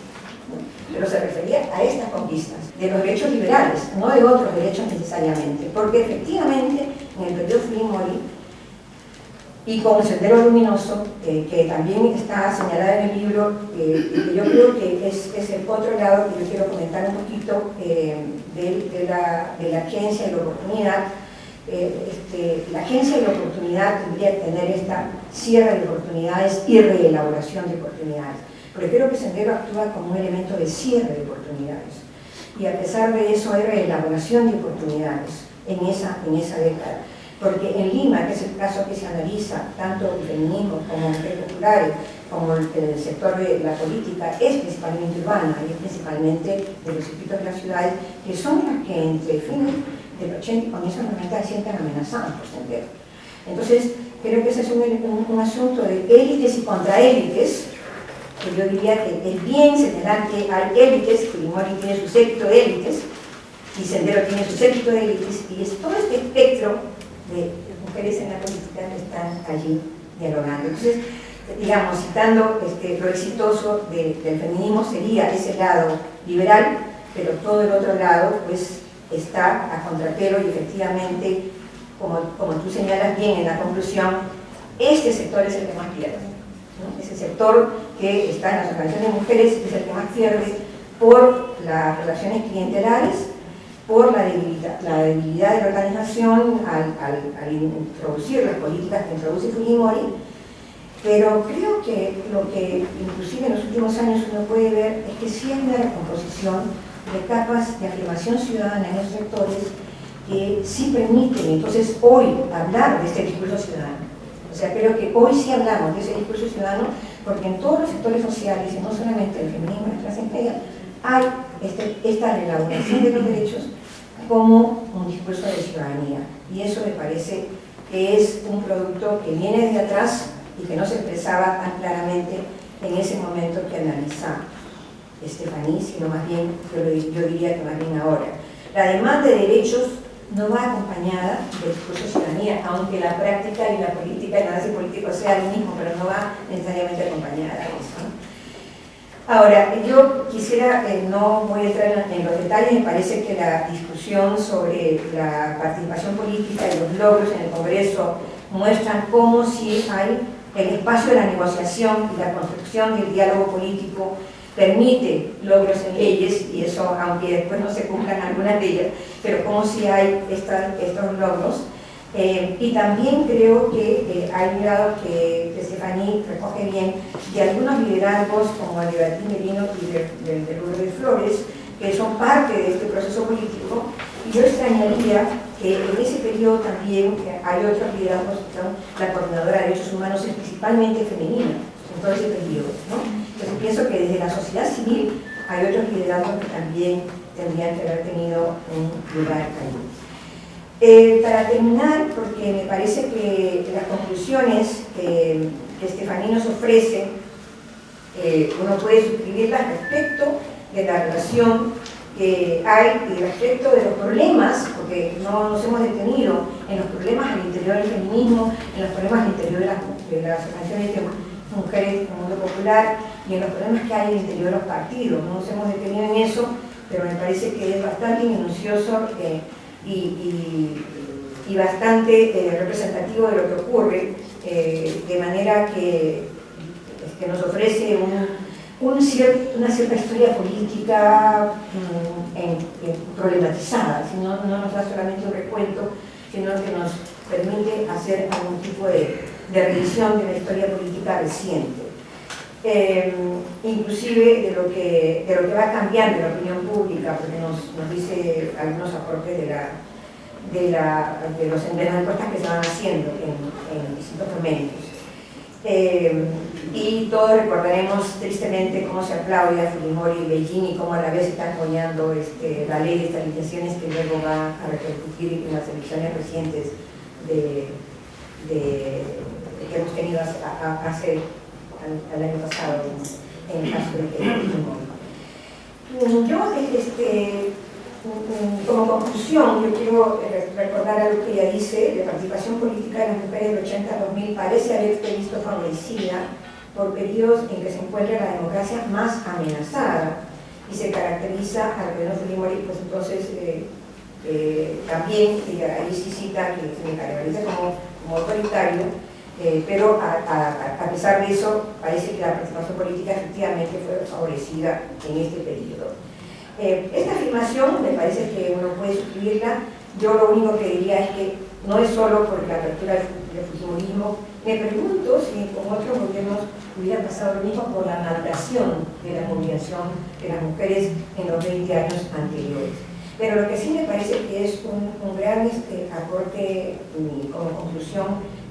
Pero se refería a estas conquistas, de los derechos liberales, no de otros derechos necesariamente, porque efectivamente en el periodo Fujimori y con el Sendero Luminoso, que también está señalada en el libro, que yo creo que es el otro lado que yo quiero comentar un poquito de la agencia y la oportunidad. La agencia y la oportunidad tendría que tener esta cierre de oportunidades y reelaboración de oportunidades. Porque creo que Sendero actúa como un elemento de cierre de oportunidades. Y a pesar de eso hay reelaboración de oportunidades en esa década. Porque en Lima, que es el caso que se analiza, tanto el feminismo como mujeres populares, como el sector de la política, es principalmente urbana, y es principalmente de los circuitos de las ciudades, que son las que entre fines del 80 y comienzos de los 90 se sienten amenazadas por Sendero. Entonces, creo que ese es un asunto de élites y contraélites, que yo diría que es bien señalar que hay élites, Fujimori tiene su séquito de élites, y Sendero tiene su séquito de élites, y es todo este espectro de mujeres en la política que están allí dialogando. Entonces, digamos, citando lo exitoso del feminismo sería ese lado liberal, pero todo el otro lado pues está a contrapelo y efectivamente, como tú señalas bien en la conclusión, este sector es el que más pierde, ¿no? Ese sector que está en las organizaciones de mujeres es el que más pierde por las relaciones clientelares, por la debilidad de la organización al introducir las políticas que introduce Fujimori, pero creo que lo que inclusive en los últimos años uno puede ver es que sí hay una recomposición de capas de afirmación ciudadana en esos sectores que sí permiten entonces hoy hablar de este discurso ciudadano. O sea, creo que hoy sí hablamos de ese discurso ciudadano porque en todos los sectores sociales, y no solamente el feminismo y la clase media, hay esta reelaboración de los derechos como un discurso de ciudadanía. Y eso me parece que es un producto que viene de atrás y que no se expresaba tan claramente en ese momento que analiza Estefaní, sino más bien, yo diría que más bien ahora. La demanda de derechos no va acompañada del discurso de ciudadanía, aunque la práctica y la política, el análisis político sea lo mismo, pero no va necesariamente acompañada de eso, ¿no? Ahora, yo quisiera, no voy a entrar en los detalles, me parece que la discusión sobre la participación política y los logros en el Congreso muestran cómo sí hay el espacio de la negociación y la construcción del diálogo político permite logros en leyes, y eso, aunque después no se cumplan algunas de ellas, pero como si hay estos logros. Y también creo que hay un lado que Estefaní recoge bien de algunos liderazgos como el de Beatriz Merino y de Lourdes Flores, que son parte de este proceso político, y yo extrañaría que en ese periodo también hay otros liderazgos que son la Coordinadora de Derechos Humanos, es principalmente femenina en todo ese periodo, ¿no? Entonces pienso que desde la sociedad civil hay otros liderazgos que también tendrían que haber tenido un lugar ahí. Para terminar, porque me parece que las conclusiones que Estefaní nos ofrece, uno puede suscribirlas respecto de la relación que hay y respecto de los problemas, porque no nos hemos detenido en los problemas al interior del feminismo, en los problemas al interior de las organizaciones de mujeres en el mundo popular y en los problemas que hay al interior de los partidos. No nos hemos detenido en eso, pero me parece que es bastante minucioso y bastante representativo de lo que ocurre, de manera que nos ofrece una cierta historia política problematizada, no nos da solamente un recuento, sino que nos permite hacer algún tipo de revisión de la historia política reciente. Inclusive de lo que va cambiando en la opinión pública, porque nos dice algunos aportes de las encuestas que se van haciendo en distintos momentos. Y todos recordaremos tristemente cómo se aplaude a Fujimori y Beijing y cómo a la vez están apoyando la ley de estabilizaciones que luego va a repercutir en las elecciones recientes que hemos tenido el año pasado en el caso de Fujimori. Yo, como conclusión, yo quiero recordar algo que ella dice: la participación política de las mujeres del 80 al 2000 parece haberse visto favorecida por periodos en que se encuentra la democracia más amenazada y se caracteriza al gobierno Fujimori, pues entonces también, ahí sí cita que se me caracteriza como autoritario, pero a pesar de eso parece que la participación política efectivamente fue favorecida en este periodo. Esta afirmación me parece que uno puede suscribirla. Yo lo único que diría es que no es solo por la apertura del fujimorismo. Me pregunto si con otros gobiernos hubiera pasado lo mismo por la maduración de la movilización de las mujeres en los 20 años anteriores. Pero lo que sí me parece que es un gran aporte, y como conclusión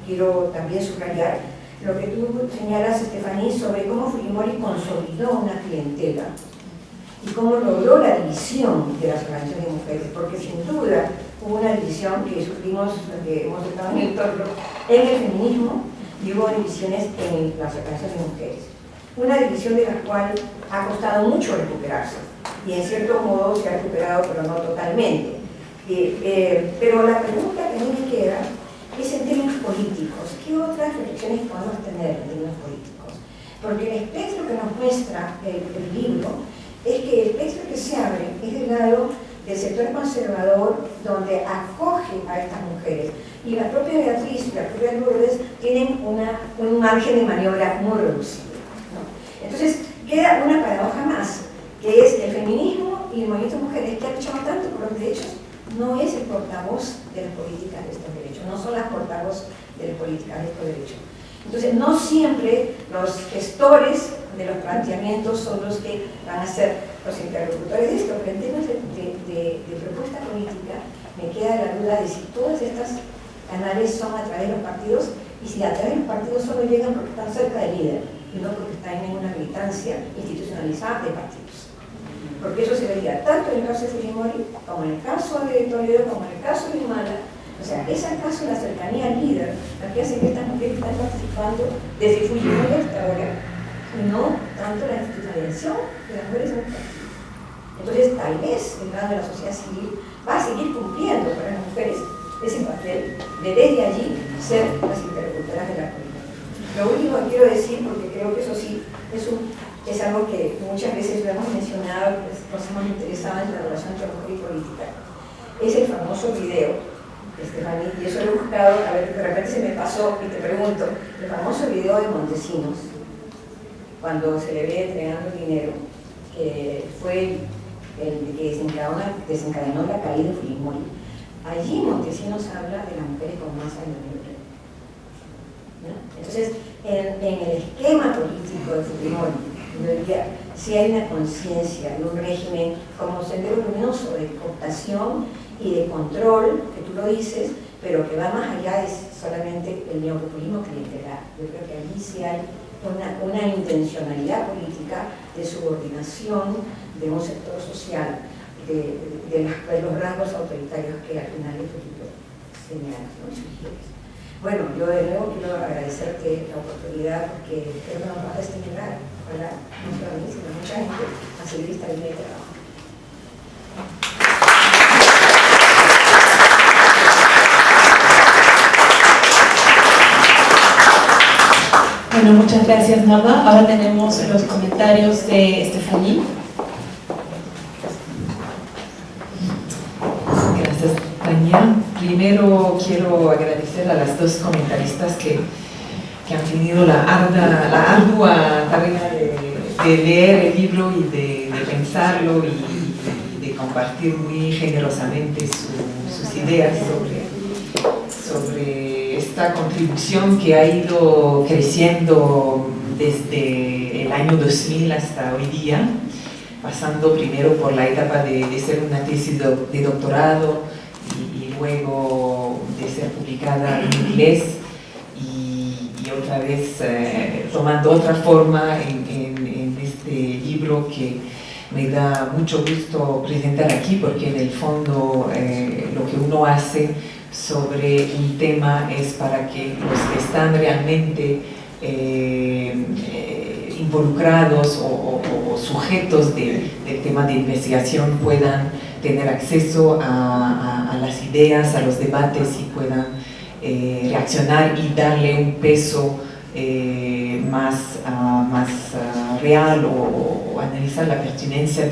quiero también subrayar lo que tú señalas, Estefaní, sobre cómo Fujimori consolidó una clientela y cómo logró la división de las organizaciones de mujeres, porque sin duda hubo una división que sufrimos, que hemos estado en el entorno, en el feminismo, y hubo divisiones en las organizaciones de mujeres. Una división de la cual ha costado mucho recuperarse, y en cierto modo se ha recuperado, pero no totalmente. Pero la pregunta que a mí me queda es en términos políticos. ¿Qué otras reflexiones podemos tener en términos políticos? Porque el espectro que nos muestra el libro es que el espectro que se abre es del lado del sector conservador, donde acoge a estas mujeres. Y la propia Beatriz y la propia Lourdes tienen un margen de maniobra muy reducido, ¿no? Entonces, queda una paradoja más, que es el feminismo y el movimiento de mujeres, que ha luchado tanto por los derechos, no es el portavoz de las políticas de estos derechos, no son las portavoz de las políticas de estos derechos. Entonces, no siempre los gestores de los planteamientos son los que van a ser los interlocutores de esto, pero en términos de propuesta política me queda la duda de si todas estas canales son a través de los partidos, y si a través de los partidos solo llegan porque están cerca del líder y no porque están en una militancia institucionalizada de partidos. Porque eso se vería tanto en el caso de Fujimori, como en el caso de Toledo, como en el caso de Humala. O sea, es acaso la cercanía al líder la que hace que estas mujeres están participando desde Fujimori hasta ahora, y no tanto la institucionalización de las mujeres en el partido. Entonces, tal vez el lado de la sociedad civil va a seguir cumpliendo para las mujeres ese papel de desde allí ser las interlocutoras de la política. Lo único que quiero decir, porque creo que eso sí es algo que muchas veces lo hemos mencionado, pues, nos hemos interesado en la relación entre mujer y política, es el famoso video, Estefaní, y eso lo he buscado, a ver, de repente se me pasó y te pregunto, el famoso video de Montesinos, cuando se le ve entregando dinero, que fue el que desencadenó la caída de Fujimori, Allí Montesinos habla de las mujeres con masa en el libro. ¿No? Entonces, en el esquema político de Fujimori, yo diría, si hay una conciencia de un régimen como Sendero Luminoso de cooptación y de control, que tú lo dices, pero que va más allá de solamente el neopopulismo clientelar. Yo creo que allí sí hay una intencionalidad política de subordinación de un sector social, de los rasgos autoritarios que al final el libro señala, ¿no? Bueno, yo de nuevo quiero agradecerte la oportunidad porque creo que nos va a estimular, ojalá, no solo a mí, sino a mucha gente, a seguir esta línea de trabajo. Bueno, muchas gracias, Norma. Ahora tenemos los comentarios de Estefanía. Gracias, Tania. Primero quiero agradecer a las dos comentaristas que han tenido la ardua tarea de leer el libro y de pensarlo y de compartir muy generosamente sus ideas sobre esta contribución que ha ido creciendo desde el año 2000 hasta hoy día, pasando primero por la etapa de ser una tesis de doctorado y luego de ser publicada en inglés y otra vez tomando otra forma en este libro que me da mucho gusto presentar aquí, porque en el fondo lo que uno hace sobre un tema es para que los que están realmente involucrados o sujetos del tema de investigación puedan tener acceso a las ideas, a los debates y puedan reaccionar y darle un peso más real o analizar la pertinencia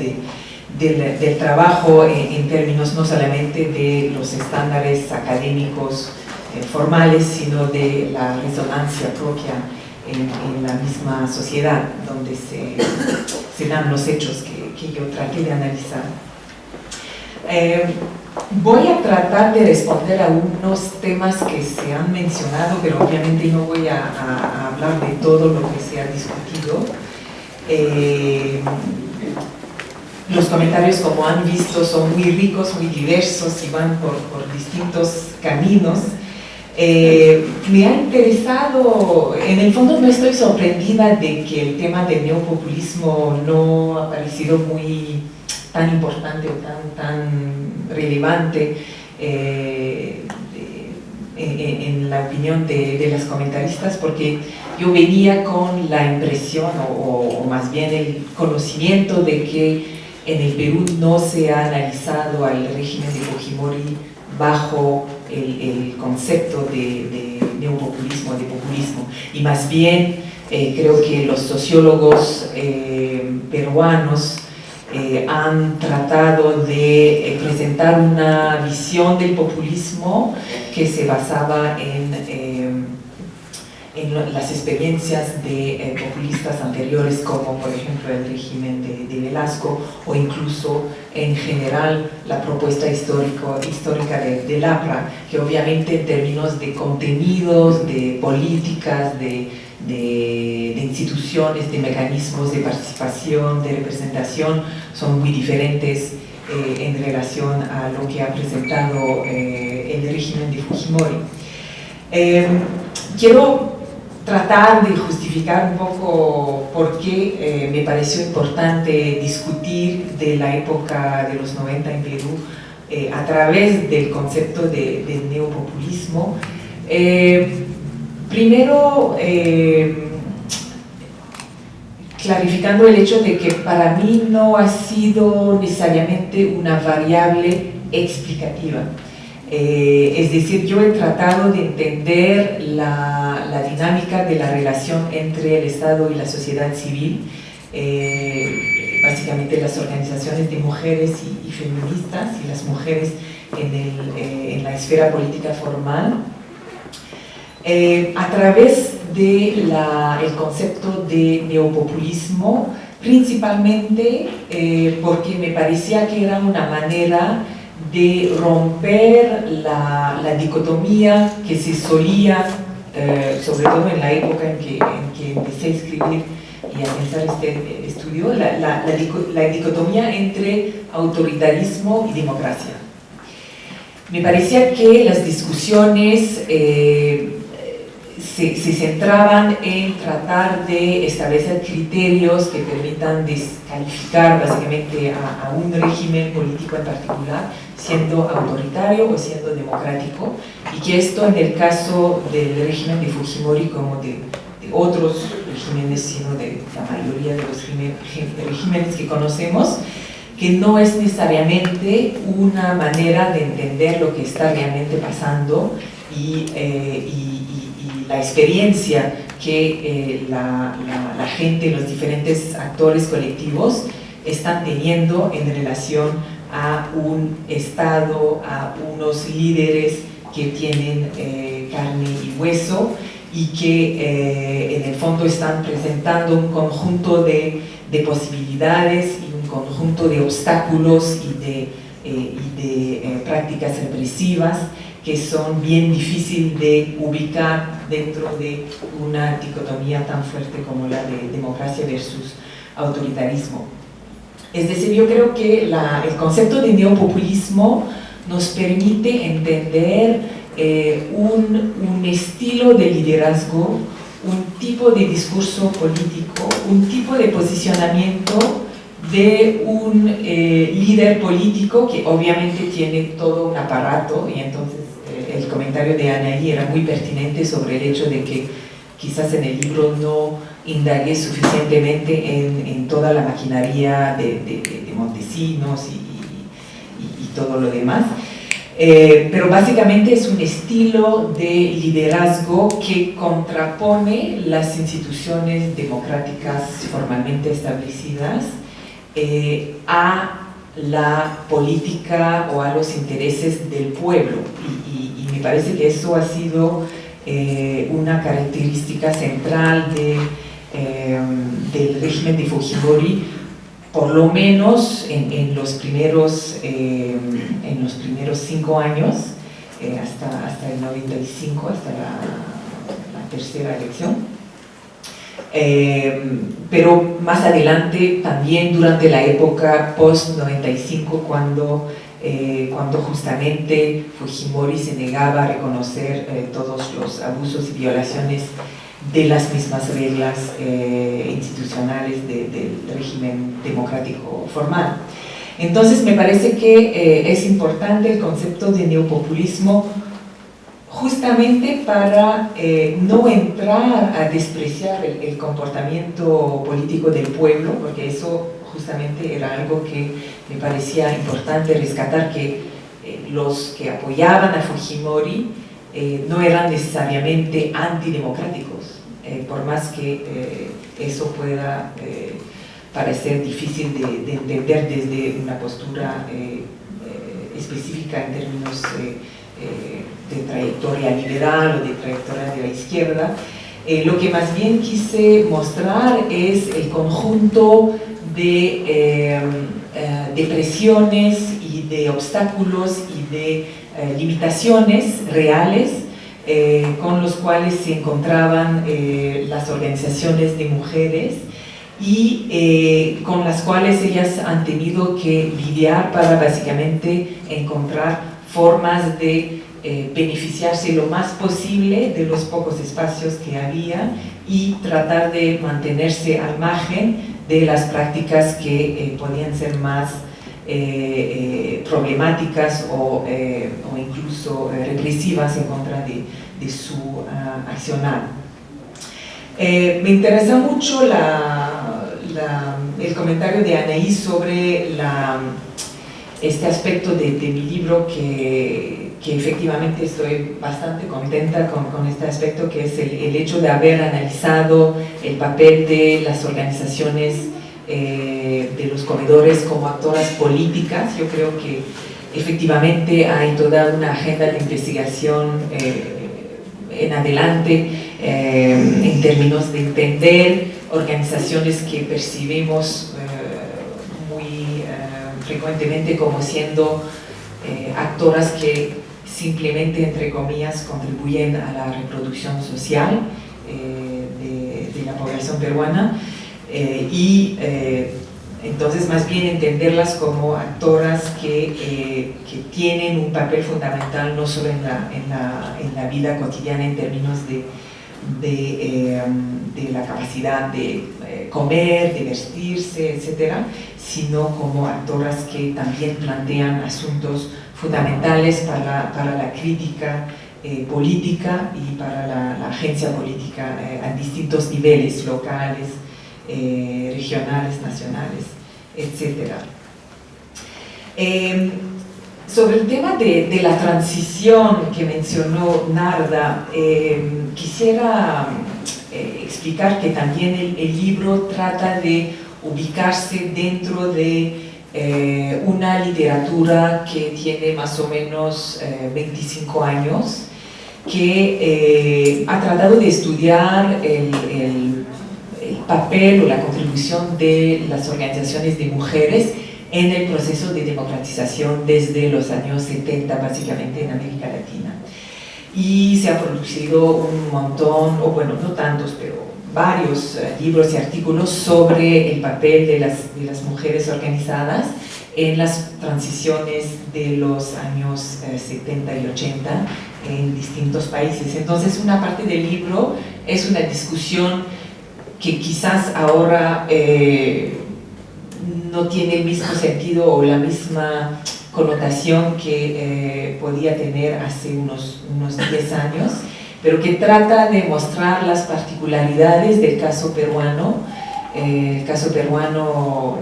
del trabajo en términos no solamente de los estándares académicos formales, sino de la resonancia propia en la misma sociedad donde se dan los hechos que yo traté de analizar. Voy a tratar de responder a unos temas que se han mencionado, pero obviamente no voy a hablar de todo lo que se ha discutido. Los comentarios, como han visto, son muy ricos, muy diversos y van por distintos caminos. Me ha interesado, en el fondo no estoy sorprendida de que el tema del neopopulismo no ha parecido tan importante o tan relevante en la opinión de las comentaristas, porque yo venía con la impresión o más bien el conocimiento de que en el Perú no se ha analizado al régimen de Fujimori bajo el concepto de neopopulismo, de populismo, y más bien creo que los sociólogos peruanos han tratado de presentar una visión del populismo que se basaba en las experiencias de populistas anteriores, como por ejemplo el régimen de Velasco, o incluso en general la propuesta histórica de Lapra, que obviamente en términos de contenidos, de políticas, de instituciones, de mecanismos de participación, de representación, son muy diferentes en relación a lo que ha presentado el régimen de Fujimori. Quiero tratar de justificar un poco por qué me pareció importante discutir de la época de los 90 en Perú a través del concepto del neopopulismo. Primero, clarificando el hecho de que para mí no ha sido necesariamente una variable explicativa. Es decir, yo he tratado de entender la dinámica de la relación entre el Estado y la sociedad civil, básicamente las organizaciones de mujeres y feministas y las mujeres en la esfera política formal, a través del concepto de neopopulismo, principalmente porque me parecía que era una manera de romper la dicotomía que se solía, sobre todo en la época en que empecé a escribir y a pensar este estudio, la dicotomía entre autoritarismo y democracia. Me parecía que las discusiones se centraban en tratar de establecer criterios que permitan descalificar básicamente a un régimen político en particular, siendo autoritario o siendo democrático, y que esto en el caso del régimen de Fujimori como de otros regímenes, sino de la mayoría de los regímenes que conocemos, que no es necesariamente una manera de entender lo que está realmente pasando y la experiencia que la gente, los diferentes actores colectivos están teniendo en relación a un Estado, a unos líderes que tienen carne y hueso y que en el fondo están presentando un conjunto de posibilidades y un conjunto de obstáculos y de prácticas represivas que son bien difíciles de ubicar dentro de una dicotomía tan fuerte como la de democracia versus autoritarismo. Es decir, yo creo que el concepto de neopopulismo nos permite entender un estilo de liderazgo, un tipo de discurso político, un tipo de posicionamiento de un líder político que obviamente tiene todo un aparato, y entonces el comentario de Anaí era muy pertinente sobre el hecho de que quizás en el libro no indagué suficientemente en toda la maquinaria de Montesinos y todo lo demás. Pero básicamente es un estilo de liderazgo que contrapone las instituciones democráticas formalmente establecidas a la política o a los intereses del pueblo. Y me parece que eso ha sido una característica central del régimen de Fujimori, por lo menos en los primeros 5 años, hasta el 95, hasta la tercera elección. Pero más adelante, también durante la época post-95, cuando justamente Fujimori se negaba a reconocer todos los abusos y violaciones de las mismas reglas institucionales del régimen democrático formal. Entonces me parece que es importante el concepto de neopopulismo justamente para no entrar a despreciar el comportamiento político del pueblo, porque eso justamente era algo que me parecía importante rescatar, que los que apoyaban a Fujimori no eran necesariamente antidemocráticos, por más que eso pueda parecer difícil de entender desde una postura específica en términos de trayectoria liberal o de trayectoria de la izquierda. Lo que más bien quise mostrar es el conjunto de presiones y de obstáculos y de limitaciones reales con los cuales se encontraban las organizaciones de mujeres y con las cuales ellas han tenido que lidiar para básicamente encontrar formas de beneficiarse lo más posible de los pocos espacios que había y tratar de mantenerse al margen de las prácticas que podían ser más problemáticas o incluso represivas en contra de su accionar. Me interesa mucho el comentario de Anaí sobre este aspecto de mi libro que efectivamente estoy bastante contenta con este aspecto, que es el hecho de haber analizado el papel de las organizaciones de los comedores como actoras políticas. Yo creo que efectivamente hay toda una agenda de investigación en adelante en términos de entender organizaciones que percibimos muy frecuentemente como siendo actoras que simplemente, entre comillas, contribuyen a la reproducción social de la población peruana entonces más bien entenderlas como actoras que tienen un papel fundamental no solo en la vida cotidiana en términos de la capacidad de comer, de vestirse, etcétera, sino como actoras que también plantean asuntos fundamentales para la crítica política y para la agencia política a distintos niveles, locales, regionales, nacionales, etc. Sobre el tema de la transición que mencionó Narda, quisiera explicar que también el libro trata de ubicarse dentro de una literatura que tiene más o menos 25 años, que ha tratado de estudiar el papel o la contribución de las organizaciones de mujeres en el proceso de democratización desde los años 70, básicamente en América Latina. Y se ha producido un montón, o bueno, no tantos, pero varios libros y artículos sobre el papel de las mujeres organizadas en las transiciones de los años 70 y 80 en distintos países. Entonces, una parte del libro es una discusión que quizás ahora no tiene el mismo sentido o la misma connotación que podía tener hace unos 10 años, pero que trata de mostrar las particularidades del caso peruano, el caso peruano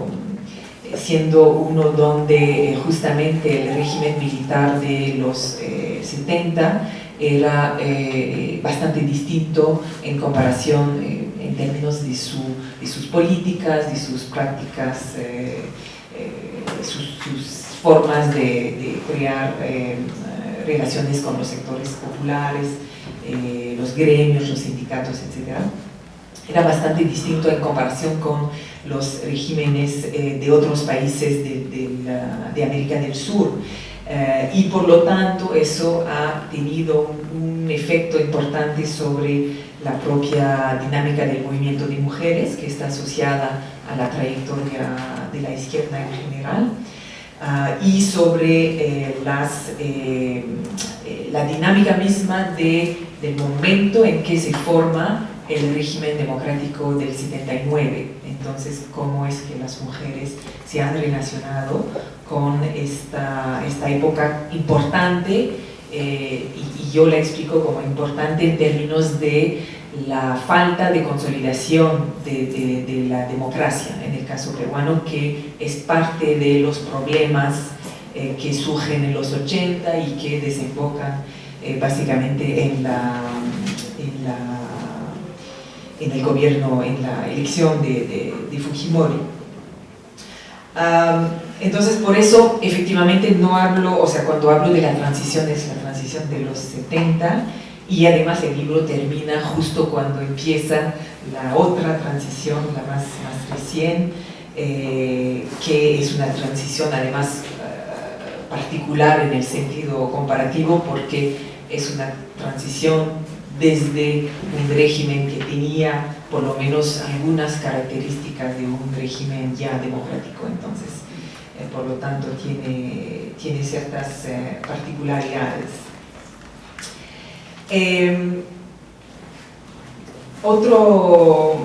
siendo uno donde justamente el régimen militar de los 70 era bastante distinto en comparación en términos de sus políticas, de sus prácticas, sus formas de crear relaciones con los sectores populares, los gremios, los sindicatos, etc. Era bastante distinto en comparación con los regímenes de otros países de América del Sur. Y por lo tanto eso ha tenido un efecto importante sobre la propia dinámica del movimiento de mujeres, que está asociada a la trayectoria de la izquierda en general, y sobre la dinámica misma del momento en que se forma el régimen democrático del 79. Entonces, cómo es que las mujeres se han relacionado con esta época importante, y yo la explico como importante en términos de la falta de consolidación de la democracia en el caso peruano, que es parte de los problemas que surgen en los 80 y que desembocan básicamente en el gobierno, en la elección de Fujimori. Entonces, por eso, efectivamente, no hablo, o sea, cuando hablo de la transición, es la transición de los 70, y además el libro termina justo cuando empieza la otra transición, la más recién, que es una transición además particular en el sentido comparativo, porque es una transición desde un régimen que tenía por lo menos algunas características de un régimen ya democrático. Entonces, por lo tanto, tiene ciertas particularidades. Otro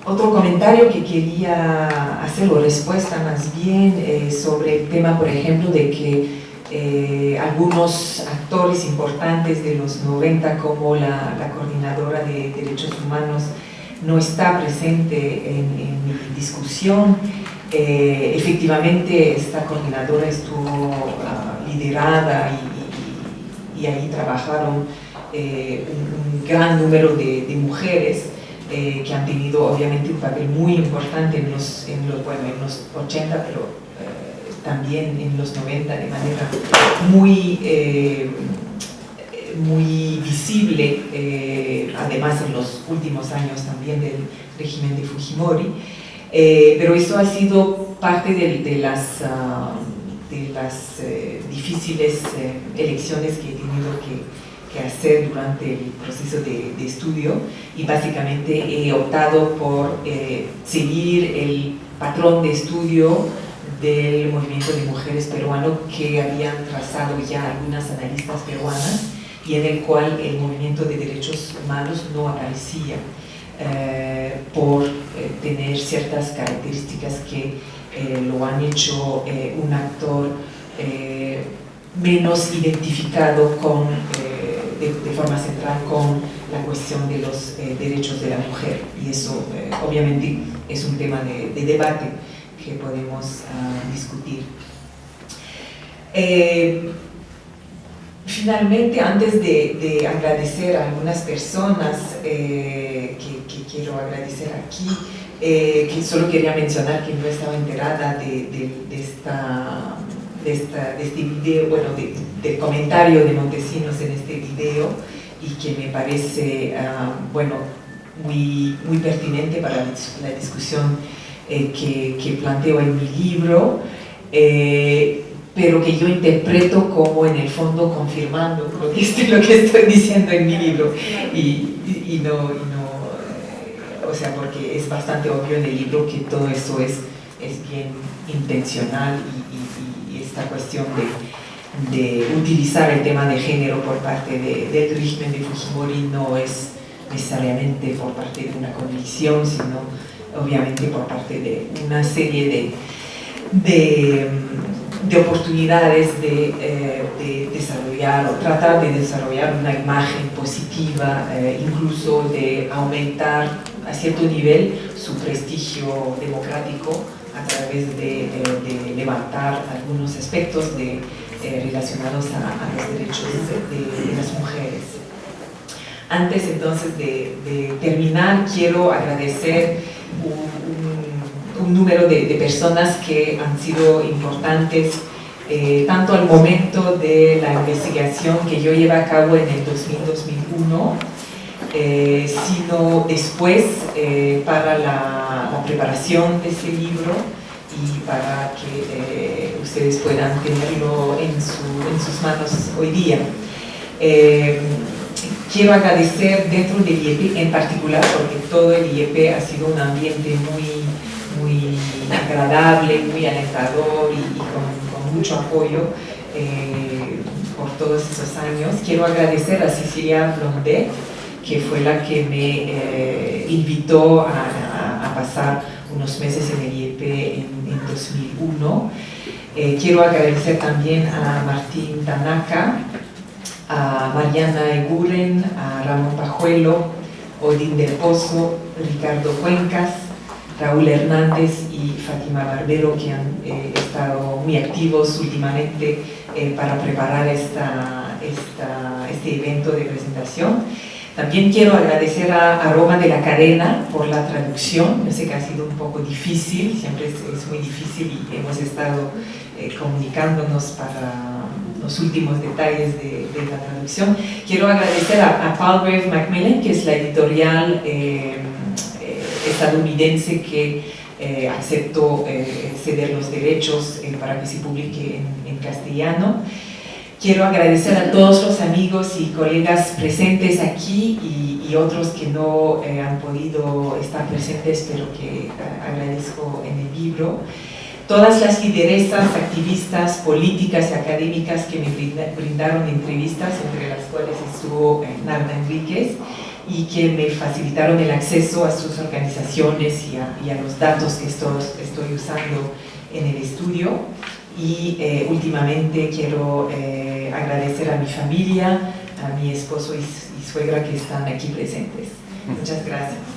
comentario que quería hacer, o respuesta más bien, sobre el tema, por ejemplo, de que algunos actores importantes de los 90, como la coordinadora de derechos humanos, no está presente en mi discusión. Efectivamente, esta coordinadora estuvo liderada y ahí trabajaron un gran número de mujeres que han tenido obviamente un papel muy importante en los 80, pero también en los 90 de manera muy visible, además en los últimos años también del régimen de Fujimori, pero eso ha sido parte de las las difíciles elecciones que he tenido que hacer durante el proceso de estudio, y básicamente he optado por seguir el patrón de estudio del movimiento de mujeres peruano que habían trazado ya algunas analistas peruanas, y en el cual el movimiento de derechos humanos no aparecía por tener ciertas características que lo han hecho un actor menos identificado con, de forma central con la cuestión de los derechos de la mujer, y eso obviamente es un tema de debate que podemos discutir. Finalmente, antes de agradecer a algunas personas que quiero agradecer aquí, que solo quería mencionar que no estaba enterada de este video, bueno, del comentario de Montesinos en este video, y que me parece bueno, muy pertinente para la discusión que planteo en mi libro, pero que yo interpreto como en el fondo confirmando lo que estoy diciendo en mi libro, y no, o sea, porque es bastante obvio en el libro que todo eso es bien intencional, y esta cuestión de utilizar el tema de género por parte del régimen de Fujimori no es necesariamente por parte de una convicción, sino obviamente por parte de una serie de oportunidades de desarrollar o tratar de desarrollar una imagen positiva, incluso de aumentar a cierto nivel su prestigio democrático a través de levantar algunos aspectos relacionados a los derechos de las mujeres. Antes entonces de terminar, quiero agradecer un número de personas que han sido importantes tanto al momento de la investigación que yo llevé a cabo en el 2000-2001, sino después para la preparación de este libro, y para que ustedes puedan tenerlo en sus manos hoy día. Quiero agradecer dentro del IEP en particular, porque todo el IEP ha sido un ambiente muy agradable, muy alentador y con mucho apoyo por todos esos años. Quiero agradecer a Cecilia Blondet, que fue la que me invitó a pasar unos meses en el IEP en 2001. Quiero agradecer también a Martín Tanaka, a Mariana Eguren, a Ramón Pajuelo, Odín del Pozo, Ricardo Cuencas, Raúl Hernández y Fátima Barbero, que han estado muy activos últimamente para preparar este evento de presentación. También quiero agradecer a Roma de la Cadena por la traducción. Yo sé que ha sido un poco difícil, siempre es muy difícil, y hemos estado comunicándonos para los últimos detalles de la traducción. Quiero agradecer a Palgrave Macmillan, que es la editorial estadounidense que aceptó ceder los derechos para que se publique en castellano. Quiero agradecer a todos los amigos y colegas presentes aquí y otros que no han podido estar presentes, pero que agradezco en el libro. Todas las lideresas, activistas, políticas y académicas que me brindaron entrevistas, entre las cuales estuvo Narda Enríquez, y que me facilitaron el acceso a sus organizaciones y a los datos que estoy usando en el estudio. Y últimamente quiero agradecer a mi familia, a mi esposo y suegra que están aquí presentes. Muchas gracias.